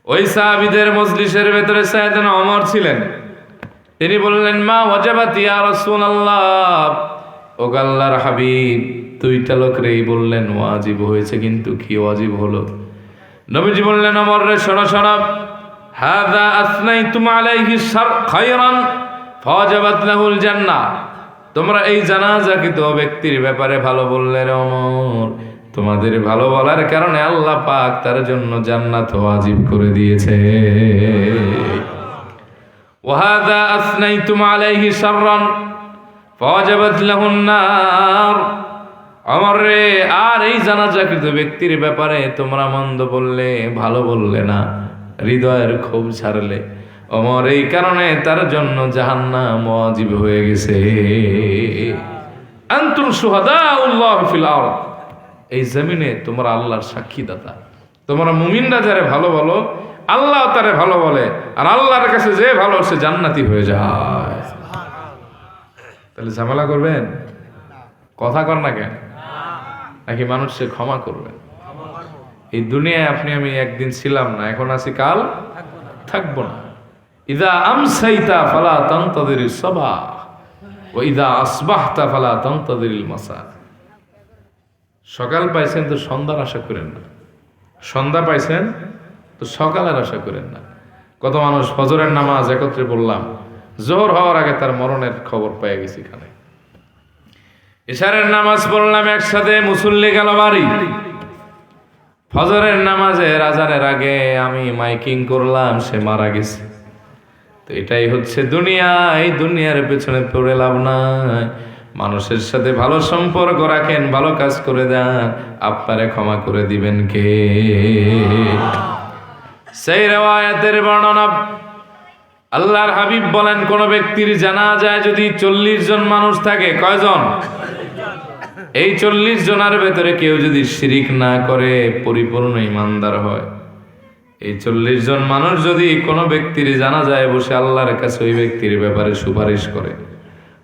ওই সাহাবীদের মজলিসের ভেতরে সাইয়েদনা ওমর ছিলেন। তিনি বললেন মা ওয়াজাবাত ইয়া রাসূলুল্লাহ, ও আল্লাহর হাবিব, দুইটা লোকরেই বললেন ওয়াজিব হয়েছে, কিন্তু কি ওয়াজিব হলো? নবীজি বললেন ওমর রে, শোনো শোনো, হাযা আসনাইতুম আলাইহি খায়রান ফাওয়াজাবাত লাহুল জান্নাহ, তোমরা এই জানাজাকৃত ব্যক্তির ব্যাপারে ভালো বললে রে ওমর, তোমাদের ভালো বলার কারণে আল্লাহ পাক তার জন্য জান্নাত ওয়াজিব করে দিয়েছে। ওয়াহাযা আসনাইতুম আলাইহি শাররান ফাওয়াজাবাত লাহুন নার, ওমর রে, আর এই জানাজাকৃত ব্যক্তির ব্যাপারে তোমরা মন্দ বললে, ভালো বললে না, হৃদয়ের ক্ষোভ ছাড়লে, ওমর এই কারণে তার জন্য জাহান্নাম ওয়াজিব হয়ে গেছে। আনতুম শুহাদাউল্লাহ ফিল আরদ, এই জমিনে তোমরা আল্লাহর সাক্ষীদাতা। তোমরা মুমিনরা যারে ভালো বলো, আল্লাহ তারে ভালো বলে, আর আল্লাহর কাছে যে ভালো সে জান্নাতি হয়ে যায়। তাহলে ঝামেলা করবেন? কথা কর না কেন? নাকি মানুষকে ক্ষমা করবেন? এই দুনিয়ায় আপনি আমি একদিন ছিলাম না, এখন আছি, কাল থাকবো না। ইদা আমসাইতা ফালা তানতাযিরিস সাবাহ ওয়া ইদা আসবাহতা ফালা তানতাযিরিল মাসা। সকাল পাইছেন তো সন্ধ্যার আশা করেন না, সন্ধ্যা পাইছেন তো সকালের আশা করেন না। কত মানুষ ফজরের নামাজ একত্রে পড়লাম, জোহর হওয়ার আগে তার মরণের খবর পেয়ে গেছি। এখানে ইশারের নামাজ পড়লাম একসাথে, মুসল্লি গেল বাড়ি। ফজরের নামাজের আজানের আগে আমি মাইকিং করলাম, সে মারা গেছে। তো এটাই হচ্ছে দুনিয়া, এই দুনিয়ার পেছনে পড়ে লাভ নাই। মানুষের সাথে ভালো সম্পর্ক রাখেন, ভালো কাজ করে দেন, আপনারে ক্ষমা করে দিবেন কে? সেই রিওয়ায়াতের বর্ণনা, আল্লাহর হাবিব বলেন কোন ব্যক্তির জানাজায় যদি 40 জন মানুষ থাকে, কয়জন? এই 40 জনের ভেতরে কেউ যদি শিরিক না করে, পরিপূর্ণ ইমানদার হয়, এই 40 জন মানুষ যদি কোনো ব্যক্তির জানাজায় বসে আল্লাহর কাছে ওই ব্যক্তির ব্যাপারে সুপারিশ করে,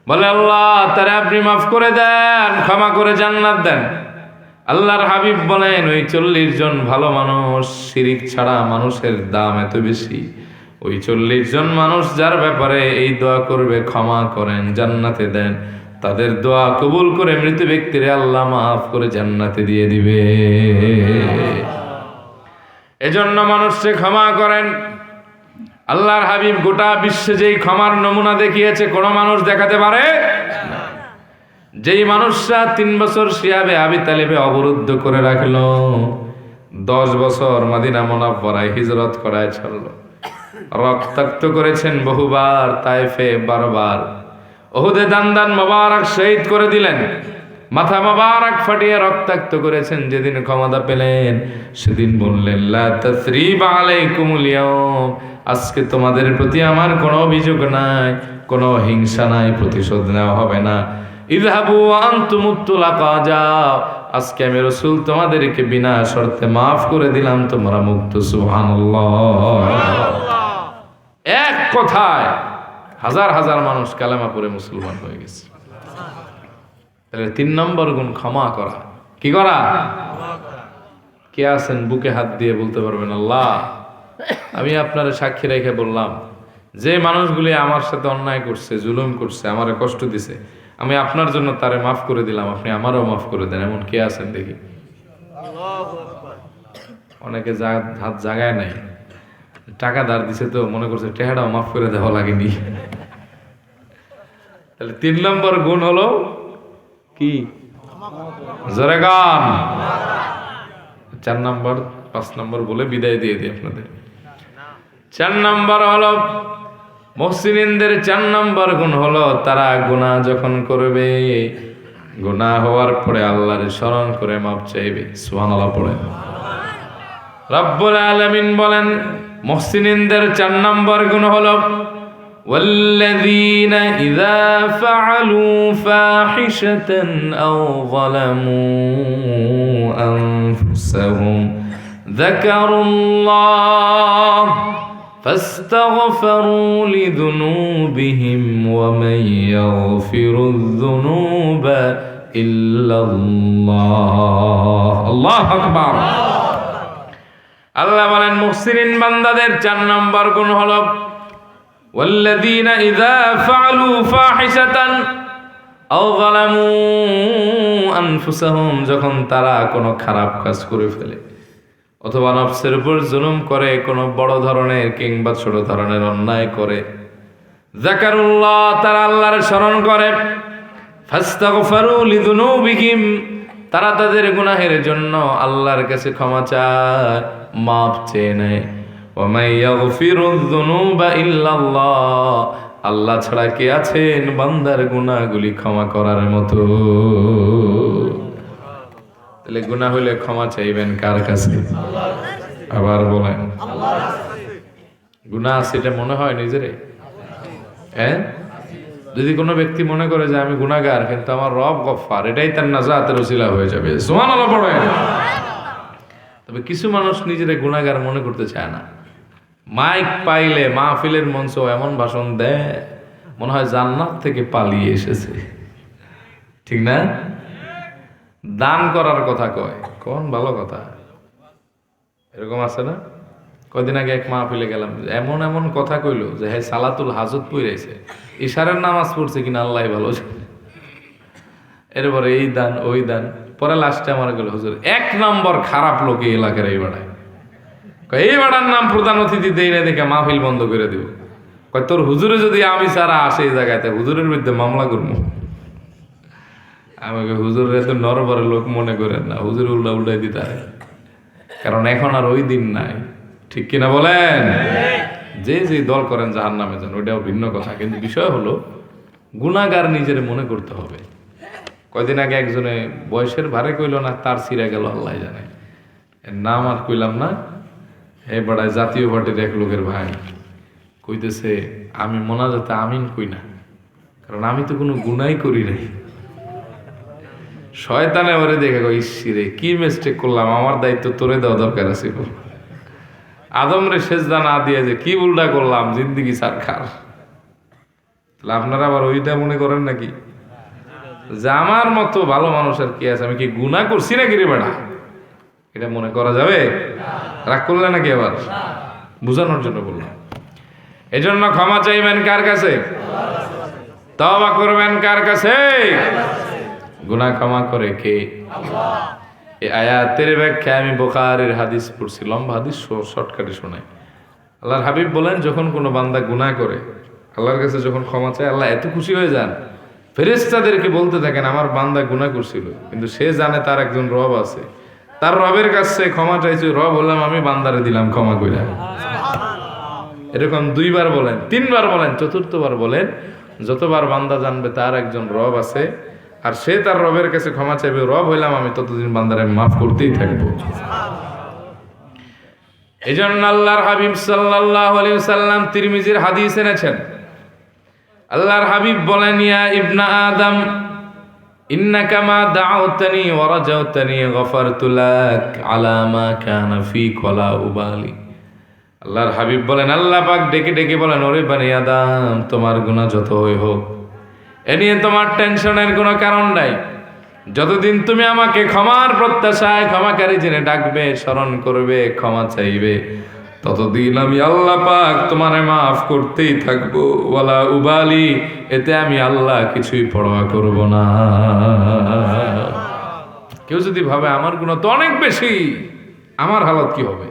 বলে আল্লাহ তারে আপনি মাফ করে দেন, ক্ষমা করে জান্নাত দেন, আল্লাহর হাবিব বলেন ওই 40 জন ভালো মানুষ, শিরিক ছাড়া মানুষের দাম এত বেশি, ওই 40 জন মানুষ যার ব্যাপারে এই দোয়া করবে, ক্ষমা করেন, জান্নাতে দেন, তাদের দোয়া কবুল করে মৃত ব্যক্তিরে আল্লাহ মাফ করে জান্নাতে দিয়ে দিবে। এজন্য মানুষকে ক্ষমা করেন। আল্লাহর হাবিব গোটা বিশ্বে যেই ক্ষমার নমুনা দেখিয়েছে, কোনো মানুষ দেখাতে পারে না। যেই মানুষরা 3 বছর শিয়াবে আবি তালিবে অবরুদ্ধ করে রাখলো, 10 বছর মদিনা মুনাওয়ারায় হিজরত করায় ছাড়লো, রক্তাক্ত করেছেন বহুবার, তায়েফে বারবার, উহুদে দান্দান মোবারক শহীদ করে দিলেন, মাথা মোবারক ফাটিয়ে রক্তাক্ত করেছেন। যেদিন ক্ষমতা পেলেন সেদিন বললেন লা তাসরিবা আলাইকুমুল ইয়াউম, আজকে তোমাদের প্রতি আমার কোনো অভিযোগ নাই, কোনো হিংসা নাই, প্রতিশোধ নেওয়া হবে না। ইযহাবু ওয়া আনতুমুত তুলাকা, যাও, আজকে আমি রাসূল তোমাদেরকে বিনা শর্তে মাফ করে দিলাম, তোমরা মুক্ত। সুবহানাল্লাহ। এক কথায় হাজার হাজার মানুষ কালেমা পড়ে মুসলমান হয়ে গেছে। তাহলে 3 নম্বর গুণ ক্ষমা করা। কি করা? কে আছেন বুকে হাত দিয়ে বলতে পারবেন আল্লাহ আমি আপনার সাক্ষী রেখে বললাম, যে মানুষগুলি আমার সাথে অন্যায় করছে, জুলুম করছে, আমারে কষ্ট দিছে, আমি আপনার জন্য তারে মাফ করে দিলাম, আপনি আমারও মাফ করে দেন। এমন কে আছেন দেখি? অনেকে হাত জাগায় নাই, টাকা ধার দিছে তো মনে করছে টেহাটাও মাফ করে দেওয়া লাগেনি। তাহলে 3 নম্বর গুণ হলো কি? জোরে গান। 4 নম্বর 5 নম্বর বলে বিদায় দিয়ে দিই আপনাদের। 4 নম্বর হলো মুহসিনিনদের 4 নম্বর গুণ হলো তারা গুনাহ যখন করবে, গুনাহ হওয়ার পরে আল্লাহর স্মরণ করে মাপ চাইবে। সুবহানাল্লাহ পড়ে। রব্বুল আলামিন বলেন মুহসিনিনদের 4 নম্বর গুণ হলো والذين إذا فعلوا فاحشة أو ظلموا أنفسهم ذكروا الله فاستغفروا لذنوبهم ومن يغفر الذنوب إلا الله الله أكبر আল্লাহ বলেন মুহসিনিন বান্দাদের 4 নম্বর গুণ হলো والذين إذا فعلوا فاحشة أو ظلموا أنفسهم যখন তারা কোনো খারাপ কাজ করে ফেলে অথবা নফসের উপর জুলুম করে, কোনো বড় ধরনের কিংবা ছোট ধরনের অন্যায় করে, যাকারুল্লাহ তারা আল্লাহর স্মরণ করে, ফাস্তাগফারু লিযুনুবিহিম তারা তাদের গুনাহের জন্য আল্লাহর কাছে ক্ষমা চায়, মাফ চেয়ে নেয়। ওয়া মান ইয়াগফিরুয যুনুবা ইল্লাল্লাহ আল্লাহ ছাড়া কে আছেন বান্দার গুনাহগুলি ক্ষমা করার মতো? তাহলে গুনাহ হলে ক্ষমা চাইবেন কার কাছে? আবার বলেন গুনাহ আছে এটা মনে হয় নিজেরে? হ্যাঁ, যদি কোনো ব্যক্তি মনে করে যে আমি গুনাহগার কিন্তু আমার রব গফফার, এটাই তার নাজাতের ওসিলা হয়ে যাবে। সুবহানাল্লাহ পড়েন। তবে কিছু মানুষ নিজেরে গুনাহগার মনে করতে চায় না। মাইক পাইলে মাহফিলের মঞ্চ এমন ভাষণ দেয় মনে হয় জান্নাত থেকে পালিয়ে এসেছে, ঠিক না? দান করার কথা কয়, কোন ভালো কথা, এরকম আছে না? কদিন আগে এক মাহফিলে গেলাম, এমন এমন কথা কইলো যে হ্যাঁ সালাতুল হাজত পড়েছে, ইশারের নামাজ পড়ছে কিনা আল্লাহ ভালো জানে। এরপরে এই দান ওই দান, পরে লাস্টে আমার গেল হুজুর 1 নম্বর খারাপ লোক এই এলাকার এই বেড়ায়, এই বেড়ার নাম প্রধান অতিথি দেই না দেখে মাহফিল বন্ধ করে দিব। কয় তোর হুজুরে যদি আমি ছাড়া আসে এই জায়গায় হুজুরের বিরুদ্ধে মামলা করবো। আমাকে হুজুরের তো নরবরে লোক মনে করেন না, হুজুর উল্টাই দিতে হয়, কারণ এখন আর ওই দিন নাই, ঠিক কিনা বলেন? যে যে দল করেন জাহান্নামে যান ওইটাও ভিন্ন কথা, কিন্তু বিষয় হলো গুনাহগার নিজের মনে করতে হবে। কয়দিন আগে একজনে বয়সের ভারে কইল না, তার ছিঁড়ে গেল আল্লাহ জানে, এর নাম আর কইলাম না। এই বড়ায় জাতীয় পার্টির এক লোকের ভাই কইতেছে আমি মোনাজাতে আমিন কই না, কারণ আমি তো কোনো গুনাই করি নাই। শয়তানে ওরে দেখে কই ইসিরে কি মিস্টেক করলাম, আমার দায়িত্ব তোরে দেওয়া দরকার আছে। আদম রে সেজদা না দিয়ে যে কি উল্টা করলাম, জিন্দিগি সারখার। তাহলে আপনারা আবার ওইটা মনে করেন নাকি যে আমার মতো ভালো মানুষ আর কি আছে, আমি কি গুনাহ করছি নাকি রে বেড়া? এটা মনে করা যাবে? রাগ করলে নাকি আবার? বুঝানোর জন্য বললাম। এই জন্য ক্ষমা চাইবেন কার কাছে? তওবা করবেন কার কাছে? গুনাহ ক্ষমা করে কে? এই আয়াতের ব্যাখ্যা আমি বুখারীর হাদিস পড়ছি, লম্বা হাদিস, শর্টকাটে শোনাই। আল্লাহর হাবিব বলেন যখন কোনো বান্দা গুনাহ করে আল্লাহর কাছে যখন ক্ষমা চায়, আল্লাহ এত খুশি হয়ে যান ফেরেশতাদেরকে বলতে থাকেন আমার বান্দা গুনাহ করছিল, কিন্তু সে জানে তার একজন রব আছে, তার রবের কাছে ক্ষমা চাইছে, রব বললাম আমি বান্দারে দিলাম ক্ষমা কইরা। এরকম 2 বার বলেন, 3 বার বলেন, 4বার বলেন, যতবার বান্দা জানবে তার একজন রব আছে আর সে তার রবের কাছে ক্ষমা চাইবে, রব হইলাম আমি, ততদিন বান্দারে মাফ করতেই থাকবো। এই জন্য আল্লাহর হাবিব সাল্লাল্লাহু আলাইহি ওয়াসাল্লাম তিরমিজির হাদিস এনেছেন। আল্লাহর হাবিব বলেন ইয়া ইবনা আদম ইন্নাকা মা দাউতানি ওয়া রাজাউতানি গফারতু লাক আলা মা কানা ফীক ওয়ালা উবালি। আল্লাহর হাবিব বলেন, আল্লাহ পাক ডেকে ডেকে বলেন ওরে বনি আদম তোমার গুনাহ যতই হোক এ নিয়ে তোমার টেনশনের কোনো কারণ নাই, যতদিন তুমি আমাকে ক্ষমার প্রত্যাশায় ক্ষমাকারী জেনে ডাকবে, স্মরণ করবে, ক্ষমা চাইবে, ততদিন আমি আল্লাহ পাক তোমারে মাফ করতেই থাকবো। ওয়ালা উবালি, এতে আমি আল্লাহ কিছুই পরোয়া করব না। কেউ যদি ভাবে আমার গুনাহ তো অনেক বেশি, আমার হালত কি হবে?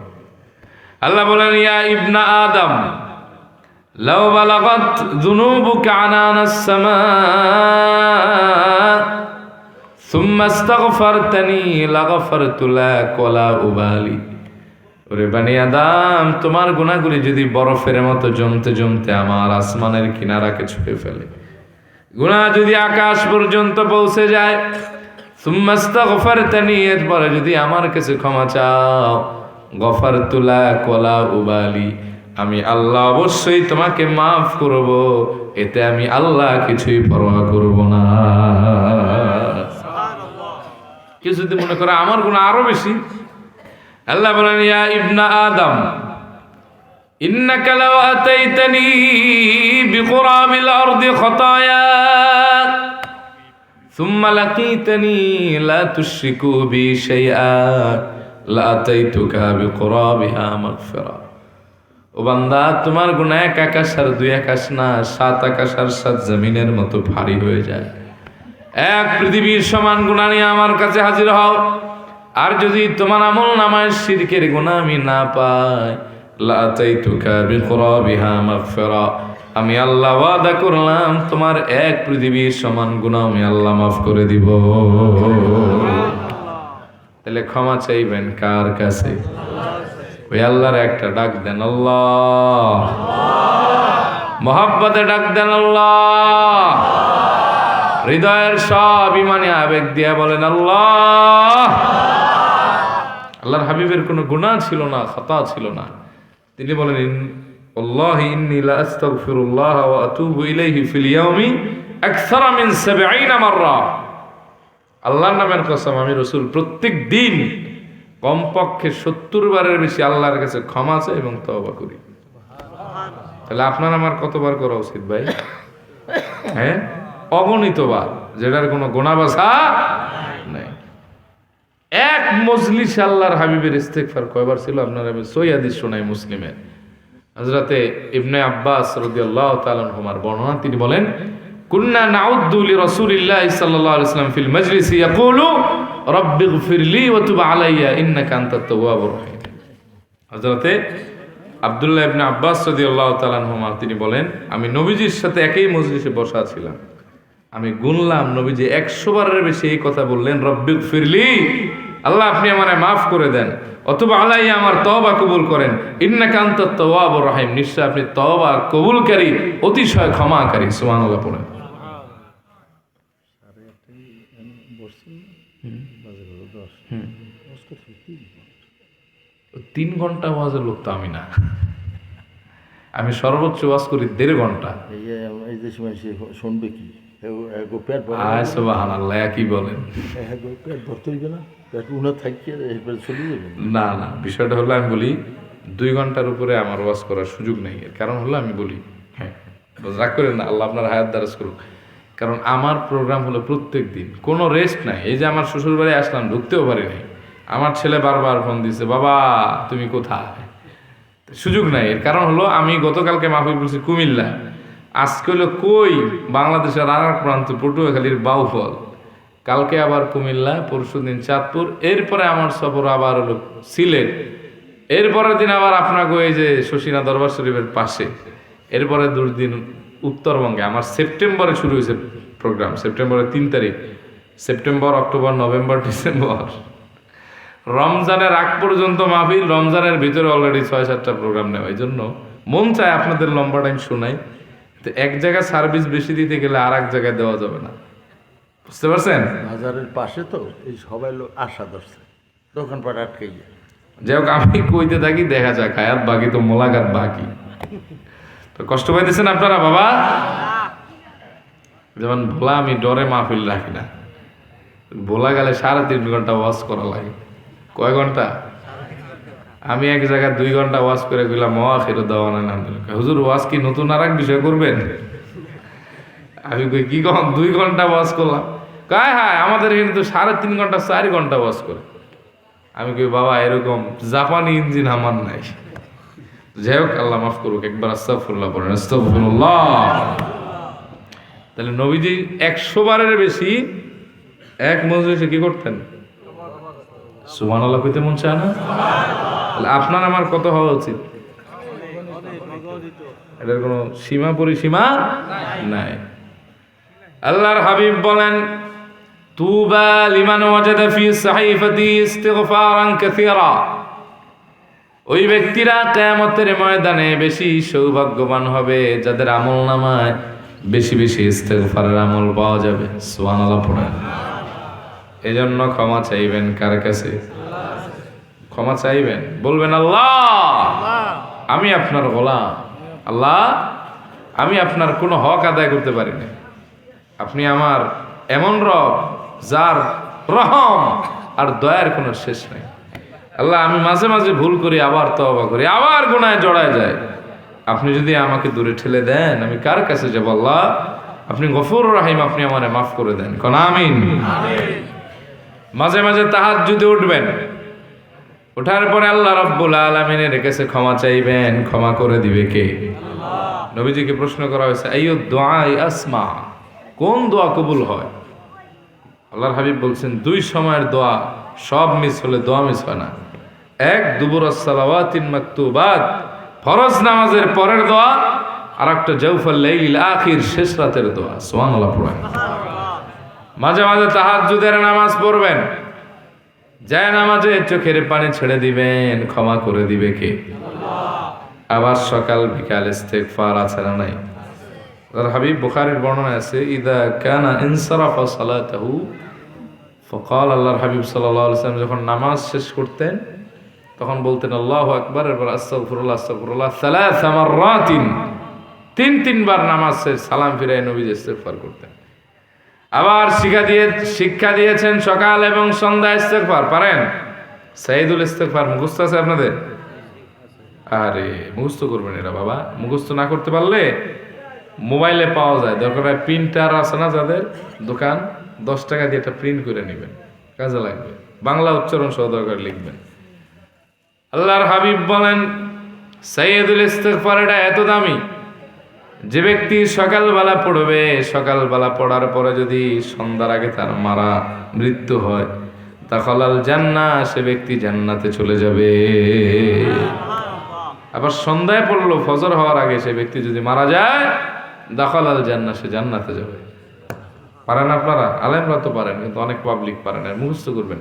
আল্লাহ বলেন ইয়া ইবনা আদম লাউ বালাগাত যুনুবুকা আনানাস সামা সুম্মা আস্তাগফারতানি লাগফারতু লাক ওয়ালা উবালি। ওরে বনি আদম তোমার গুনাহগুলি যদি বরফের মতো জমতে জমতে আমার আসমানের কিনারাকে ছুঁয়ে ফেলে, গুনাহ যদি আকাশ পর্যন্ত পৌঁছে যায়, সুম্মা আস্তাগফারতানি এরপরে যদি আমার কাছে ক্ষমা চাও, গফারতু লাক ওয়ালা উবালি, আমি আল্লাহ অবশ্যই তোমাকে মাফ করব, এতে আমি আল্লাহ কিছুই পরোয়া করব না। কেউ যদি মনে করে আমার গুনাহ আরো বেশি, আল্লাহ বলেন ইয়া ইবনা আদম ইন্নাকা লাও আতাইতানি বিকুরাবিল আরদি খাতায়া সুম্মা লাকিতানি লা তুশরিকু বি শাইআ লা আতাইতুকা বিকুরাবিহা মাগফিরা। ও বান্দা, তোমার গুনাহ এক আকাশ আর দুই আকাশ না, 7 আকাশ আর 7 জমিনের মতো ভারী হয়ে যায়। এক পৃথিবীর সমান গুনাহ নিয়ে আমার কাছে হাজির হও, আর যদি তোমার আমল নামায় শিরকের গুনাহ আমি না পাই, লা আতাইতুকা বিকুরাবিহা মাগফিরা, আমি আল্লাহ ওয়াদা করলাম তোমার এক পৃথিবীর সমান গুনাহ আমি আল্লাহ মাফ করে দিব। তাহলে ক্ষমা চাইবেন কার কাছে? ওই আল্লাহর একটা ডাক দেন আল্লাহ, মোহাব্বতে ডাক দেন আল্লাহ, হৃদয়ের সব ইমানে আবেগ দিয়া বলেন আল্লাহ। আল্লাহর হাবিবের কোনো গুনাহ ছিল না, খাতা ছিল না। তিনি বলেন আল্লাহি ইন্নী লা আস্তাগফিরুল্লাহ ওয়া আতুবু ইলাইহি ফিল ইয়াউমি আকসারা মিন 70 মাররা। আল্লাহর নামের কসম, আমি রাসূল প্রত্যেক দিন কমপক্ষে 70 বারের বেশি আল্লাহর কাছে ক্ষমা চাই এবং তওবা করি। তাহলে আপনার আমার কতবার করা উচিত ভাই? হ্যাঁ, অগণিতবার, যেটার কোনো গোনা বাছা নাই। এক মজলিসে আল্লাহর হাবিবের ইস্তেগফার কয়বার ছিল আপনারা? আমি সহিহ হাদিস শোনাই মুসলিমের, হযরতে ইবনে আব্বাস রাদিয়াল্লাহু তাআলা আনহুমার বর্ণনা। তিনি বলেন কুন্না নাউদ্দু লিরাসূলিল্লাহি সাল্লাল্লাহু আলাইহি ওয়াসাল্লাম ফিল মাজলিসি ইয়াকুলু রাব্বিগফিরলি ওয়া তুব আলাইয়া ইন্নাকা আনতাত তাওয়াবুর রহিম। হযরতে আব্দুল্লাহ ইবনে আব্বাস রাদিয়াল্লাহু তাআলা আনহুমা তিনি বলেন, আমি নবীজির সাথে একই মজলিসে বসা ছিলাম, আমি গুনলাম নবীজি 100 বারের বেশি এই কথা বললেন, রব্বিগফিরলি, আল্লাহ আপনি আমারে মাফ করে দেন, অথবা আলাইয়া আমার তওবা কবুল করেন, ইন্নাকা আনতাত তাওয়াবুর রহিম, নিশ্চয় আপনি তওবা কবুলকারী, অতিশয় ক্ষমাকারী। সুবহানাল্লাহ পড়েন। 3 ঘন্টা ওয়াজের লোক তো আমি না, আমি সর্বোচ্চ ওয়াজ করি 1.5 ঘন্টা। এই যে সময় সে শুনবে কি? সুবহানাল্লাহ, কি বলেন? পেট ভরতে হইবে না, পেট উনা থাকিয়ে এরপরে চলে যাবে না না, বিষয়টা হলো আমি বলি 2 ঘন্টার উপরে আমার ওয়াজ করার সুযোগ নেই। এর কারণ হলো আমি বলি, হ্যাঁ রাগ করেন না, আল্লাহ আপনার হায়াত দারাজ করুক, কারণ আমার প্রোগ্রাম হলো প্রত্যেক দিন, কোনো রেস্ট নাই। এই যে আমার শ্বশুর বাড়ি আসলাম, ঢুকতেও পারি নাই, আমার ছেলে বারবার ফোন দিচ্ছে, বাবা তুমি কোথায়? সুযোগ নাই। এর কারণ হলো আমি গতকালকে মাহফিল করছি কুমিল্লা, আজকে হলো কই বাংলাদেশের আর এক প্রান্ত পটুয়াখালীর বাউফল, কালকে আবার কুমিল্লা, পরশুদিন চাঁদপুর, এরপরে আমার সফর আবার হলো সিলেট, এরপরের দিন আবার আপনাকে ওই যে শশীনা দরবার শরীফের পাশে, এরপরে 2 দিন উত্তরবঙ্গে। আমার সেপ্টেম্বরে শুরু হয়েছে প্রোগ্রাম, সেপ্টেম্বরের 3 তারিখ, সেপ্টেম্বর, অক্টোবর, নভেম্বর, ডিসেম্বর, রমজানের আগ পর্যন্ত মাহফিল, রমজানের ভিতরে অলরেডি 6-7টা প্রোগ্রাম নেওয়া। এই জন্য মন চায় আপনাদের লম্বা টাইম শোনাই, তো এক জায়গায় সার্ভিস বেশি দিতে গেলে আর এক জায়গায় দেওয়া যাবে না, বুঝতে পারছেন? বাজারের পাশে তো এই সবাই লোক আশা ধরছে, দোকানপাট আটকে গিয়ে। যাই হোক, আমি কইতে থাকি, দেখা যাক, হায়াত বাকি তো মোলাকাত বাকি। তো কষ্ট পাইতেছেন আপনারা বাবা? যেমন ভোলা, আমি ডরে মাহফিল রাখি না, ভোলা গেলে 3.5 ঘন্টা ওয়াজ করা লাগে। কয় ঘন্টা? আমি এক জায়গায় 2 ঘন্টা ওয়াজ করে গেলাম, মহাখির দেওয়া না, হুজুর ওয়াজ কি নতুন আর এক বিষয় করবেন? আমি কই কি কম 2 ঘন্টা ওয়াজ করলাম? কয় হ্যাঁ, আমাদের এখানে তো 3.5 ঘন্টা 4 ঘন্টা ওয়াজ করে। আমি কই বাবা এরকম জাপানি ইঞ্জিন আমার নাই। যাই হোক, আল্লাহ মাফ করুক, একবার আস্তাগফিরুল্লাহ বলেন, আস্তাগফিরুল্লাহ। তাহলে নবীজি 100 বারের বেশি এক মজলিসে কি করতেন? সুবহানাল্লাহ কইতে মন চায় না? তাহলে আপনার আমার কত হওয়া উচিত? এটার কোনো সীমা পরিসীমা নাই। আল্লাহর হাবিব বলেন, তুবা লিমান ওয়াজাদা ফি সাহিফাতি ইস্তিগফারান কাসীরা, ওই ব্যক্তিরা কিয়ামতের ময়দানে বেশি সৌভাগ্যবান হবে যাদের আমলনামায় বেশি বেশি ইস্তিগফারের আমল পাওয়া যাবে। সুবহানাল্লাহ পড়েন। এজন্য ক্ষমা চাইবেন কার কাছে? ক্ষমা চাইবেন, বলবেন আল্লাহ আমি আপনার গোলাম, আল্লাহ আমি আপনার কোনো হক আদায় করতে পারি না, আপনি আমার এমন রব যার রহম আর দয়ার কোনো শেষ নেই। আল্লাহ আমি মাঝে মাঝে ভুল করি, আবার তওবা করি, আবার গুনাহে জড়ায় যায়, আপনি যদি আমাকে দূরে ঠেলে দেন আমি কার কাছে যাব? আল্লাহ আপনি গফুর রহিম, আপনি আমারে মাফ করে দেন, কোন আমিন। মাঝে মাঝে তাহাজ্জুদে উঠবেন, ওঠার পরে আল্লাহ রাব্বুল আলামিনের কাছে ক্ষমা চাইবেন, ক্ষমা করে দিবে কে? নবীজিকে প্রশ্ন করা হয়েছে আইয়ু দুআই আসমা, কোন দোয়া কবুল হয়? আল্লাহর হাবিব বলছেন দুই সময়ের দোয়া সব মিস হলে দোয়া মিস হয় না। এক দুবুরাস সালাওয়াতিন মাকতুবাত, ফরজ নামাজের পরের দোয়া, আর একটা জাওফাল লাইলিল আখির, শেষ রাতের দোয়া। সুবহানাল্লাহ পড়েন। মাঝে মাঝে তাহাজ্জুদের নামাজ পড়বেন, যায় নামাজে চোখের পানি ছেড়ে দিবেন, ক্ষমা করে দিবে কে? আবার সকাল বিকাল ইস্তেগফার আছে না নাই? আল্লাহর হাবিব বুখারীর বর্ণনায় আছে ইদা কানা ইনসারাফা সালাতাহু ফাকাল, আল্লাহর হাবিব সাল্লাল্লাহু আলাইহি ওয়াসাল্লাম যখন নামাজ শেষ করতেন তখন বলতেন আল্লাহু আকবার, এরপর আস্তাগফিরুল্লাহ আস্তাগফিরুল্লাহ সালাসা মাররাতিন, তিনবার নামাজ শেষ সালাম ফিরায় নবী ইস্তেগফার করতেন। আবার শিক্ষা দিয়েছেন সকাল এবং সন্ধ্যা ইস্তেগফার পারেন? সাইদুল ইস্তেগফার মুখস্থ আছে আপনাদের? আরে মুখস্থ করবেন এরা বাবা, মুখস্থ না করতে পারলে মোবাইলে পাওয়া যায়, দরকার হয় প্রিন্টার আছে না যাদের দোকান, 10 টাকা দিয়ে একটা প্রিন্ট করে নেবেন, কাজে লাগবে, বাংলা উচ্চারণ সহ দরকার লিখবেন। আল্লাহর হাবিব বলেন সাইয়্যিদুল ইস্তিগফার এটা এত দামি, যে ব্যক্তি সকালবেলা পড়বে, সকালবেলা পড়ার পরে যদি সন্ধ্যার আগে তার মারা মৃত্যু হয়, দাখালাল জান্নাহ, সে ব্যক্তি জান্নাতে চলে যাবে। আবার সন্ধ্যায় পড়লো, ফজর হওয়ার আগে সে ব্যক্তি যদি মারা যায়, দাখালাল জান্নাহ, সে জান্নাতে যাবে। পারেন আপনারা? আলেমরা তো পারেন, কিন্তু অনেক পাবলিক পারেন না, মুখস্থ করবেন।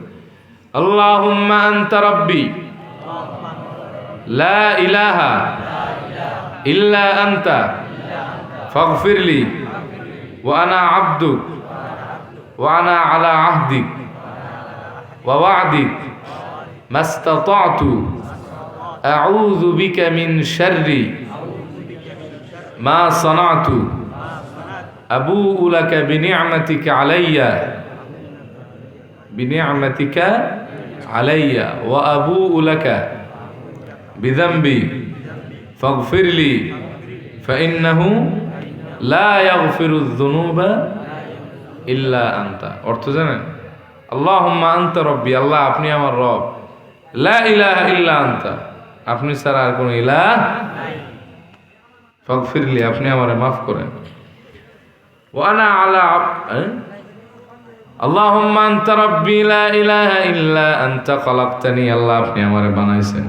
আল্লাহুম্মা আনতা রাব্বি লা ইলাহা ইল্লা আনতা ফাগফিরলি ওয়া আনা আবদুক ওয়া আনা আলা আহদিক ওয়া ওয়া'দিক মাস্তাতা'তু আউযু বিকা মিন শাররি মা সানা'তু আবুউ লাকা বিনি'মাতিকা আলাইয়া ওয়া আবুউ লাকা বিযামবি ফাগফিরলি ফাইন্নাহু লা ইয়াগফিরুয যুনুবা ইল্লা আনতা। অর্থ জানেন? আল্লাহুম্মা আনতা রাব্বি, আল্লাহ আপনি আমার রব, লা ইলাহা ইল্লা আনতা, আপনি ছাড়া আর কোনো ইলাহ নাই, ফাগফিরলি আপনি আমারে মাফ করেন, ওয়া আনা আলা আল্লাহুম্মা আনতা রাব্বি লা ইলাহা ইল্লা আনতা খালাকতানি, আল্লাহ আপনি আমারে বানাইছেন,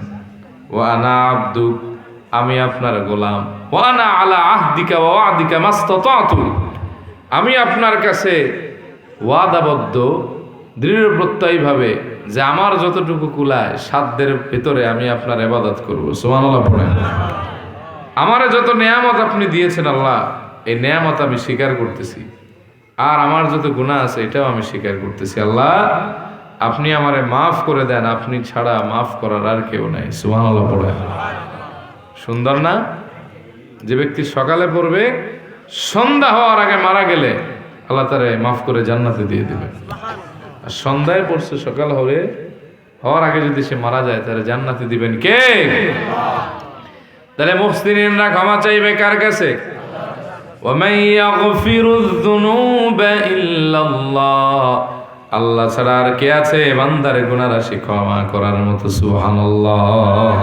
ওয়া আনা আবদুক আমি আপনার গোলাম, ওয়া আনা আলা আহদিকা ওয়া ওয়া'দিকা মাস্তাতা'তু আমি আপনার কাছে ওয়াদাবদ্ধ দৃঢ় প্রত্যয়ীভাবে যে আমার যতটুকু কুলায় সাধ্যের ভিতরে আমি আপনার ইবাদত করব। সুবহানাল্লাহ পড়েন। আমারে যত নেয়ামত আপনি দিয়েছেন আল্লাহ, এই নেয়ামত আমি স্বীকার করতেছি, আর আমার যত গুনাহ আছে এটাও আমি স্বীকার করতেছি। আল্লাহ আপনি আমারে মাফ করে দেন, আপনি ছাড়া মাফ করার আর কেউ নাই। সুবহানাল্লাহ পড়েন। সুন্দর না? যে ব্যক্তি সকালে পড়বে, সন্ধ্যা হওয়ার আগে মারা গেলে আল্লাহ তারে মাফ করে জান্নাতে দিয়ে দিবে। আর সন্ধ্যায় পড়ছে, সকাল হওয়ার আগে যদি সে মারা যায় তাহলে জান্নাতে দিবেন কে? তাহলে মুহসিনিনরা ক্ষমা চাইবে কার কাছে? ওয়ামান ইয়াগফিরুয যুনুবা ইল্লাল্লাহ, আল্লাহ ছাড়া আর কে আছে বান্দার গুনাহ রাশি ক্ষমা করার মতো? সুবহানাল্লাহ।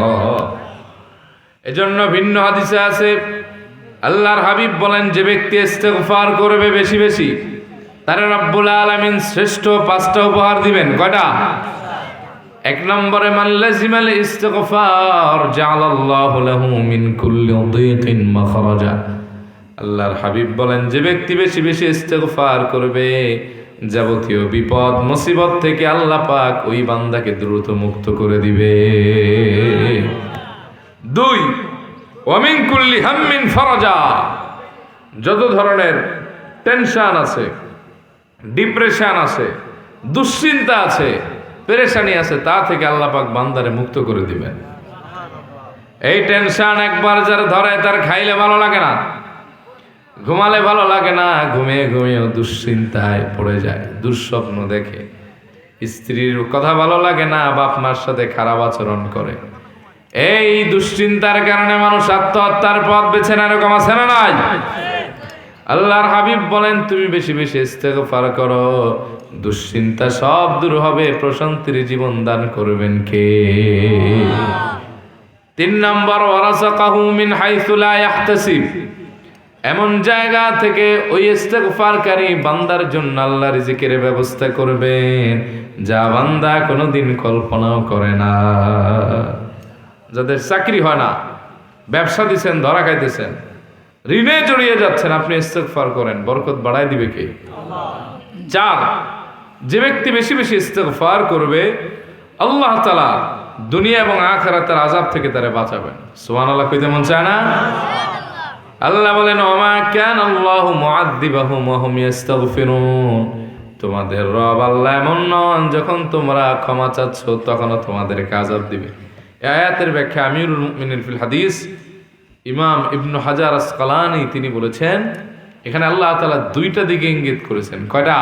এজন্য ভিন্ন হাদিসে আছে আল্লাহর হাবিব বলেন যে ব্যক্তি ইস্তেগফার করবে বেশি বেশি, তারে রব্বুল আলামিন শ্রেষ্ঠ 5টা উপহার দিবেন। কয়টা? 1 নম্বরে মান লাজিমাল ইস্তিগফার জাআলাল্লাহু লাহু মিন কুল্লি দিকিন মাখরাজা, আল্লাহর হাবিব বলেন যে ব্যক্তি বেশি বেশি ইস্তিগফার করবে, যাবতীয় বিপদ মুসিবত থেকে আল্লাহ পাক ওই বান্দাকে দ্রুত মুক্ত করে দিবে। 2 ওয়া মিন কুল্লি হাম্মিন ফারাজা, যত ধরনের টেনশন আছে, ডিপ্রেশন আছে, দুশ্চিন্তা আছে, পেরেশানি আছে তা থেকে আল্লাহ পাক বান্দারে মুক্ত করে দিবেন। এই টেনশন একবার যার ধরে তার খাইলে ভালো লাগে না, ঘুমালে ভালো লাগে না, ঘুমিয়ে ঘুমিয়েও দুশ্চিন্তায় পড়ে যায়, দুঃস্বপ্ন দেখে, স্ত্রীর কথা ভালো লাগে না, বাপ মার সাথে খারাপ আচরণ করে। এই দুশ্চিন্তার কারণে মানুষ আত্মহত্যার পথ বেছে নেয়, এরকম আছে না নাই? আল্লাহর হাবিব বলেন তুমি বেশি বেশি ইস্তেগফার করো, দুশ্চিন্তা সব দূর হবে, প্রশান্তির জীবন দান করবেন কে? 3 নম্বর, ওয়ারাযাকাহু মিন হাইসু লা ইয়াহতাসিব, এমন জায়গা থেকে ওই ইস্তেগফারকারী বান্দার জন্য আল্লাহ রিজিকের ব্যবস্থা করবেন যা বান্দা কোনোদিন কল্পনাও করে না। যাদের চাকরি হয় না, ব্যবসা দিচ্ছেন, ধরা খাইতেছেন, ঋণে জড়িয়ে যাচ্ছেন, আপনি ইস্তেগফার করেন, বরকত বাড়াই দিবে কে? 4, যে ব্যক্তি বেশি বেশি ইস্তেগফার করবে আল্লাহ তাআলা দুনিয়া এবং আখিরাতের আযাব থেকে তারে বাঁচাবেন। সুবহানাল্লাহ কইতে মন চায় না? আল্লাহ বলেন ওমা কানাল্লাহু মুআযযিবাহুম ওয়া হুম ইস্তাগফিরুন, তোমাদের রব আল্লাহ এমন নন যখন তোমরা ক্ষমা চাচ্ছ তখনও তোমাদেরকে আযাব দিবে। এই আয়াতের ব্যাখ্যা আমিরুল মুমিনিন ফিল হাদিস ইমাম ইবনে হাজার আসকালানি তিনি বলেছেন, এখানে আল্লাহ তাআলা 2টা দিকে ইঙ্গিত করেছেন। কয়টা?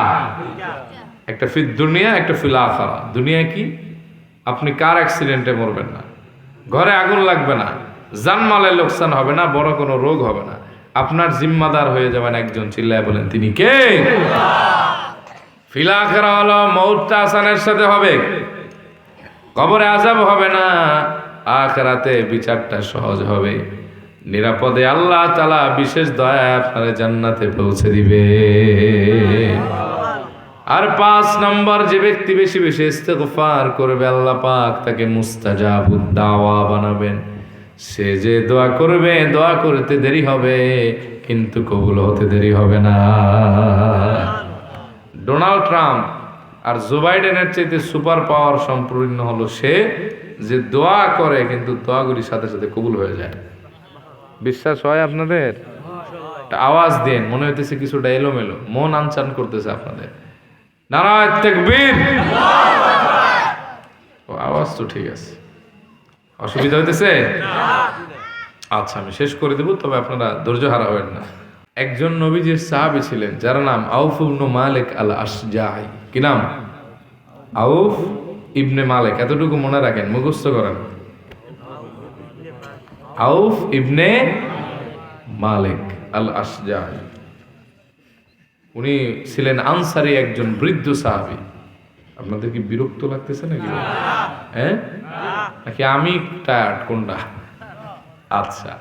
একটা ফিদ দুনিয়া, একটা ফিল আখিরা। দুনিয়া কি? আপনি কার অ্যাক্সিডেন্টে মরবেন না, ঘরে আগুন লাগবে না, জানমালের লোকসান হবে না, বড় কোনো রোগ হবে না, আপনার জিম্মাদার হয়ে যাবেন একজন। চিল্লায় বলেন তিনি কে? ফিল আখিরা হলো মউতটা আসানের সাথে হবে, কবরে আযাব হবে না, আখিরাতে বিচারটা সহজ হবে, নিরাপদে আল্লাহ তাআলা বিশেষ দয়ায় আপনার জান্নাতে পৌঁছে দিবে। আর 5 নম্বর, যে ব্যক্তি বেশি বেশি ইস্তেগফার করবে আল্লাহ পাক তাকে মুস্তাজাবুদ দাওয়া বানাবেন। সে যে দোয়া করবে, দোয়া করতে দেরি হবে কিন্তু কবুল হতে দেরি হবে না। ডোনাল্ড ট্রাম্প আর জো বাইডেনের চাইতে সুপার পাওয়ার সম্পূর্ণ হলো সে যে দোয়া করে কিন্তু দোয়াগুলির সাথে সাথে কবুল হয়ে যায়। বিশ্বাস হয় আপনাদের? আওয়াজ দেন, মনে হইতেছে কিছুটা এলোমেলো, মন আনচান করতেছে আপনাদের। নারায়ে তাকবীর। ও আওয়াজ তো ঠিক আছে, অসুবিধা হইতেছে? আচ্ছা আমি শেষ করে দেব, তবে আপনারা ধৈর্য হারা হবেন না। একজন নবীজির সাহাবী ছিলেন যার নাম আউফ ইবনে মালিক আল আশজাই। কি নাম? আউফ ইবনে মালিক। এতটুকু মনে রাখেন, মুখস্থ করেন। আউফ ইবনে মালিক আল আশজাই, উনি ছিলেন আনসারী একজন বৃদ্ধ সাহাবী। আপনাদের কি বিরক্ত লাগতেছে নাকি? হ্যাঁ, নাকি আমি টায়ার্ড, কোনটা? আচ্ছা,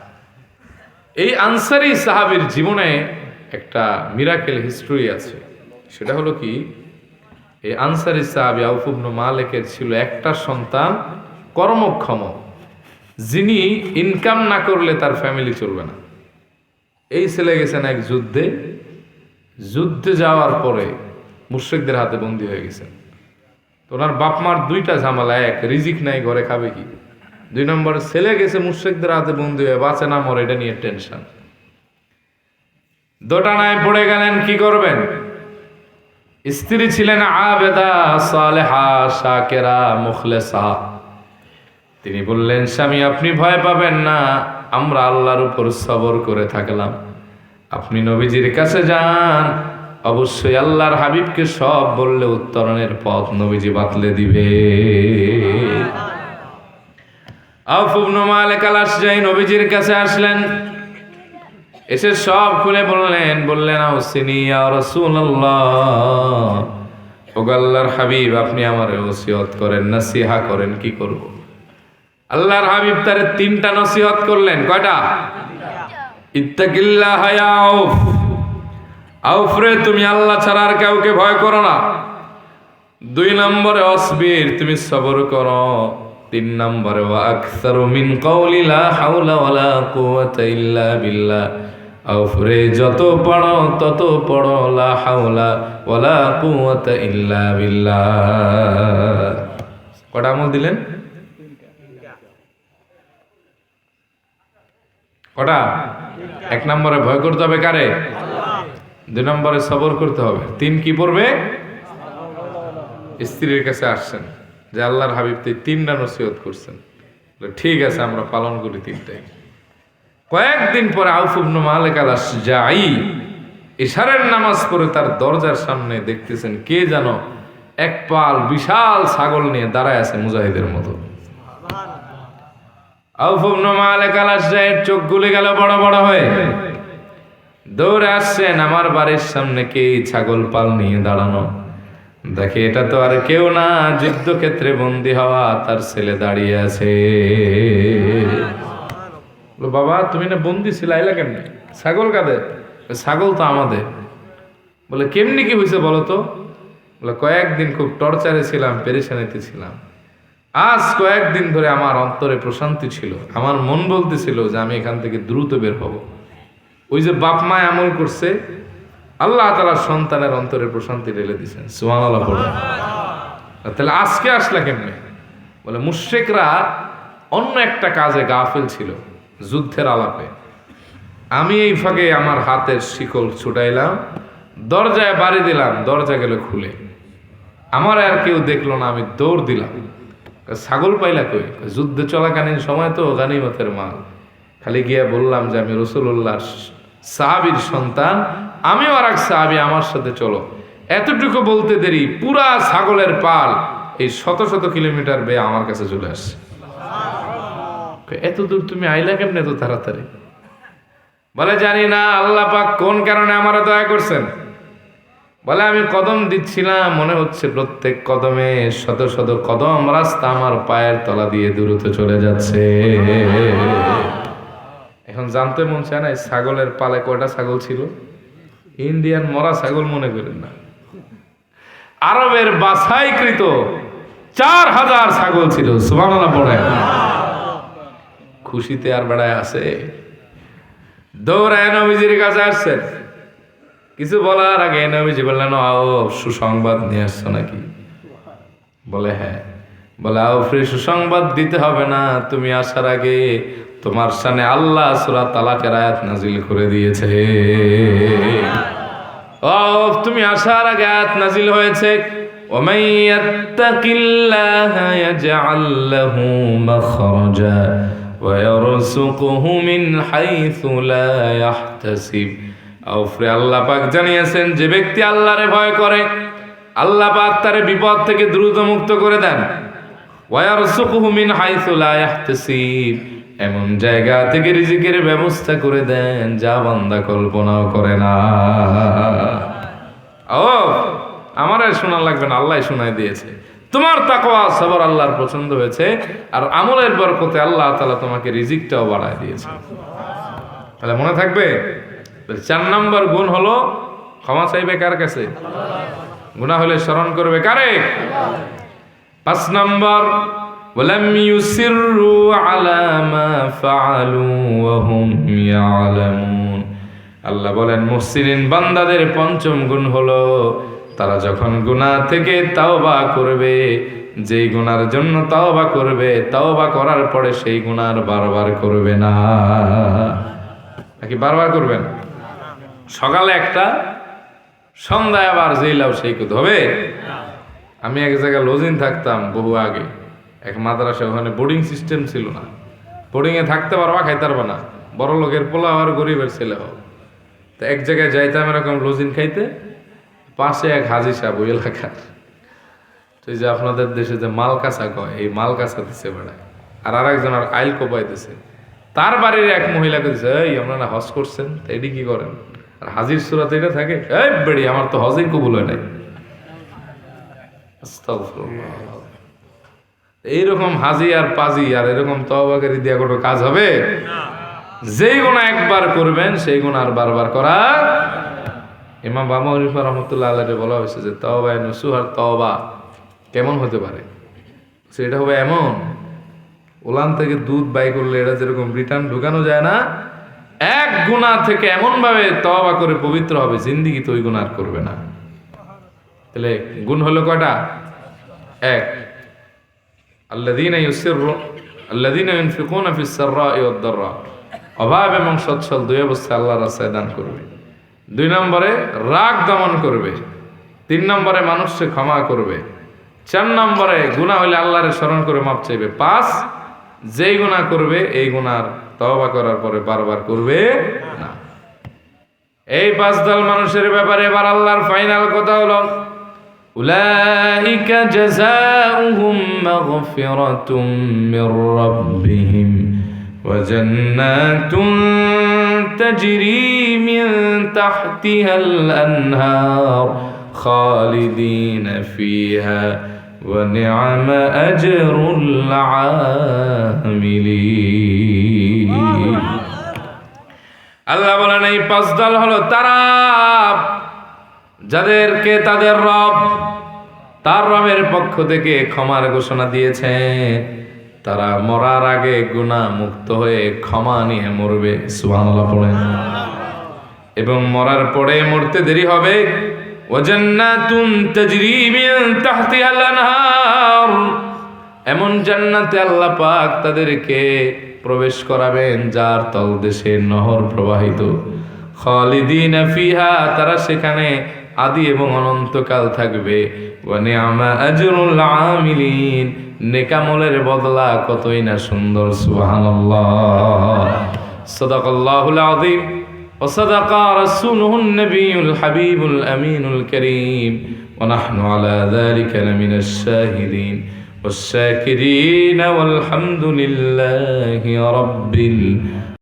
এই আনসারী সাহাবীর জীবনে একটা মিরাকেল হিস্ট্রি আছে। সেটা হলো কি, এই আনসারী সাহাবী আউফ ইবনে মালিকের ছিল একটা সন্তান কর্মক্ষম, যিনি ইনকাম না করলে তার ফ্যামিলি চলবে না। এই ছেলে গেছেন এক যুদ্ধে, যুদ্ধে যাওয়ার পরে মুশরিকদের হাতে বন্দী হয়ে গেছেন। তো ওনার বাপ মার 2টা ঝামেলা, এক রিজিক নাই, ঘরে খাবে কি, 2 নম্বরে ছেলে গেছে মুশরিকদের হাতে বন্দী হয়ে, বাঁচে না মরে এটা নিয়ে টেনশন। দোটানায় পড়ে গেলেন, কি করবেন? স্ত্রী ছিলেন আবেদা সালেহা শাকেরা মুখলেসা। তিনি বললেন, স্বামী আপনি ভয় পাবেন না, আমরা আল্লাহর উপর সবর করে থাকলাম, আপনি নবীজির কাছে যান, অবশ্যই আল্লাহর হাবিবকে সব বললে উত্তরণের পথ নবীজি বাতলে দিবে। আউফ ইবনে মালিক আল আশজাই নবীজির কাছে আসলেন, এসে সব খুলে বললেন আউসিনি ইয়া রাসূলুল্লাহ, ওগো আল্লাহর হাবিব আপনি আমারে ওসিয়ত করেন, নসিহা করেন, কি করব? আল্লাহর হাবিব তারে 3টা নসিহত করলেন। কয়টা? ইত্তাকিল্লাহ ইয়া আউফ, আউফ রে তুমি আল্লাহ ছাড়া আর কাউকে ভয় করো না। 2 নম্বরে অসবির, তুমি সবর করো। 3 নম্বরে ওয়া আকসারু মিন কাওলি লা হাওলা ওয়ালা কুওয়াতা ইল্লা বিল্লাহ, আউফ রে যত পড়ো তত পড়ো লা হাওলা ওয়ালা কুওয়াতা ইল্লা বিল্লাহ। কটা আমল দিলেন? কটা? 1 নম্বরে ভয় করতে হবে কারে? 2 নম্বরে সবর করতে হবে। 3 কি পড়বে? স্ত্রীর কাছে আসছেন, যে আল্লাহর হাবিব তো 3টা নসিহত করছেন। ঠিক আছে, আমরা পালন করি 3টাই। কয়েকদিন পরে আউফ ইবনে মালিক আল-আশজাঈ ইশারের নামাজ পড়ে তার দরজার সামনে দেখতেছেন কে যেন এক পাল বিশাল ছাগল নিয়ে দাঁড়ায় আছে মুজাহিদের মতো। আউফ ইবনে মালিক আল-আশজাঈর চোখ গুলে গেল বড় বড় হয়ে। দৌড়ে আসছেন, আমার বাড়ির সামনে কে ছাগল পাল নিয়ে দাঁড়ানো। দেখে এটা তো আর কেউ না, যুদ্ধক্ষেত্রে বন্দী হওয়া তার ছেলে দাঁড়িয়ে আছে। বাবা তুমি না বন্দী ছিল, আইলা কেমনে? ছাগল কাদের? ছাগল তো আমাদের। বলে কেমনি কি হয়েছে বলো তো? বলে কয়েকদিন খুব টর্চারে ছিলাম, পেরেশানিতে ছিলাম। আজ কয়েকদিন ধরে আমার অন্তরে প্রশান্তি ছিল, আমার মন বলতেছিল যে আমি এখান থেকে দ্রুত বের হব। ওই যে বাপ মায় আমল করছে, আল্লাহ তাআলা সন্তানের অন্তরে প্রশান্তি ঢেলে দিয়েছেন। সুবহানাল্লাহ পড়ো। তাহলে আজকে আসলা কেমনে? বলে মুশরিকরা অন্য একটা কাজে গাফিল ছিল, যুদ্ধের আলাপে। আমি এই ফাঁকে আমার হাতের শিকল ছুটাইলাম, দরজায় বাড়ি দিলাম, দরজা গেল খুলে। আমার আর কেউ দেখলো না, আমি দৌড় দিলাম। ছাগল পাইলা কই? যুদ্ধে চলাকালীন সময় তো গানিমতের মাল। খালি গিয়ে বললাম যে আমি রাসূলুল্লাহর সাহাবীর সন্তান, আমিও আর এক সাহাবী, আমার সাথে চলো। এতটুকু বলতে দেরি পুরা ছাগলের পাল এই শত শত কিলোমিটার বেয়ে আমার কাছে চলে আসছে। এত দূর তুমি আইলা কেমনে এত তাড়াতাড়ি? বলে জানি না আল্লাহ পাক কোন কারণে আমারে দয়া করছেন। বলে আমি কদম দিচ্ছিলাম, মনে হচ্ছে প্রত্যেক কদমে শত শত কদম রাস্তা আমার পায়ের তলা দিয়ে দ্রুত চলে যাচ্ছে। এখন জানতে মন চায় না ছাগলের পালে কয়টা ছাগল ছিল? ইন্ডিয়ান মরা ছাগল মনে করেন না, আরবের বাছাইকৃত 4000 ছাগল ছিল। সুবহানাল্লাহ পড়ে। খুশিতে আর বেড়ায় আছে। দৌড়ায় নবীজির কাছে আসছেন। কিছু বলার আগে নবীজি বললেন, আও সুসংবাদ নিয়ে আসছো নাকি? বলে হ্যাঁ। বলে আও ফ্রি সুসংবাদ দিতে হবে না, তুমি আসার আগে তোমার সামনে আল্লাহ সূরা তালাকের আয়াত নাজিল করে দিয়েছে। ও তুমি আসার আগে আয়াত নাজিল হয়েছে, ওমান ইয়াত্তাকিল্লাহা ইয়াজআল লাহু মাখরাজা ওয়া ইয়ারযুকুহু মিন হাইথু লা ইয়াহতাসিব। আউফরে আল্লাহ পাক জানিয়েছেন যে ব্যক্তি আল্লাহরে ভয় করে, আল্লাহ পাক তারে বিপদ থেকে দ্রুত মুক্ত করে দেন। ওয়া ইয়ারযুকুহু মিন হাইথু লা ইয়াহতাসিব, এমন জায়গা থেকে রিজিকের ব্যবস্থা করে দেন যা বান্দা কল্পনাও করে না। ও আমার আর শোনা লাগবে না, আল্লাহ শোনায় দিয়েছে। তোমার তাকওয়া সবর আল্লাহর পছন্দ হয়েছে, আর আমলের বরকতে আল্লাহ তাআলা তোমাকে রিজিকটাও বাড়ায় দিয়েছে। তাহলে মনে থাকবে 4 নম্বর গুণ হলো ক্ষমা চাইবে কার কাছে? গুনাহ হলে স্মরণ করবে কারে? 5 নম্বর ওয়ালাম ইউসিররু আলা মা ফাআলু ওয়া হুম ইয়ালামুন। আল্লাহ বলেন মুহসিনিন বান্দাদের 5ম গুণ হলো তারা যখন গুনাহ থেকে তাওবা করবে, যেই গুনার জন্য তাওবা করবে, তাওবা করার পরে সেই গুনাহ বারবার করবে না। নাকি বারবার করবেন? সকালে একটা, সন্ধ্যায় আবার যেই লাও সেই কুদ হবে। আমি এক জায়গায় লজিং থাকতাম বহু আগে, এক মাদ্রাসা, ওখানে বোর্ডিং সিস্টেম ছিল না। বোর্ডিংয়ে থাকতে পারবা, খাইতে পারবা না, বড় লোকের পোলা আর গরিবের ছেলে হোক। তো এক জায়গায় যাইতাম এরকম লজিং খাইতে, পাশে এক হাজি সাহেব ওই এলাকার, তো এই যে আপনাদের দেশে যে মাল কাঁচা কয়, এই মাল কাঁচা দিচ্ছে বেড়ায়, আর আরেকজন আর আইল কোপাইতেছে। তার বাড়ির এক মহিলাকে দিচ্ছে, এই আপনারা হজ করছেন, তো এটি কি করেন? আর হাজির সুরাতে এটা থাকে, এই বেড়ি আমার তো হজই কবুল হয় নাই। এইরকম হাজি আর পাজি আর এরকম তওবাকারী দিয়া কোনো কাজ হবে? যেই গুনাহ একবার করবেন সেই গুনাহ আর বারবার করা। ইমাম আবু হানিফা রাহমাতুল্লাহ আলাইহি বলা হয়েছে যে তওবায়ে নসুহ আর তওবা কেমন হতে পারে, সেটা হবে এমন, ওলান থেকে দুধ বাই করলে এটা যেরকম রিটার্ন ঢুকানো যায় না, এক গুনাহ থেকে এমন ভাবে তওবা করে পবিত্র হবে, জিন্দেগিতে ওই গুনাহ আর করবে না। তাহলে গুণ হলো কয়টা? 1, আল্লাযীনা ইউনফিকুনা ফিস সাররাই ওয়াদ দাররা, অভাব এবং সচ্ছল দুই অবস্থায় আল্লাহর রাস্তায় দান করবে। 2 নম্বরে রাগ দমন করবে। 3 নম্বরে মানুষকে ক্ষমা করবে। 4 নম্বরে গুনাহ হইলে আল্লাহরে স্মরণ করে মাপ চাইবে। 5, যেই গুনাহ করবে এই গুনার তওবা করার পরে বারবার করবে না। এই 5 দল মানুষের ব্যাপারে এবার আল্লাহর ফাইনাল কথা হলো, উলাইকা জাযাউহুম মাগফিরাতুম মির রাব্বিহিম ওয়া জান্নাতুন তাজরি মিন তাহতিহাল আনহার খালিদিনা ফিহা ওয়া নি'মা আজরুল আমিলিন। আল্লাহ বলেন এই 5 দল হলো তারা যাদেরকে তাদের রব তার রবের পক্ষ থেকে ক্ষমার ঘোষণা দিয়েছে। তারা মরার আগে গুনাহ মুক্ত হয়ে ক্ষমা নিয়ে মরবে, সুবহানাল্লাহ পড়েন। এবং মরার পরে মরতে দেরি হবে। ওয়া জান্নাতুন তাজরি মিন তাহতিহাল আনহার, এমন জান্নাতে আল্লাহ পাক তাদেরকে প্রবেশ করাবেন যার তলদেশে নহর প্রবাহিত। খালিদিনা ফিহা, তারা সেখানে আদি এবং অনন্তকাল থাকবে। ওয়া নি'মা আজরুল আমিলিন, নেকামলের বদলা কতই না সুন্দর, সুবহানাল্লাহ। সাদাকাল্লাহুল আযীম ওয়া সাদাকা রাসূলুহুন নবিয়ুল হাবিবুল আমিনুল কারীম ওয়া নাহনু আলা যালিকা লামিনাশ শাহিদিন والشاكرين والحمد لله رب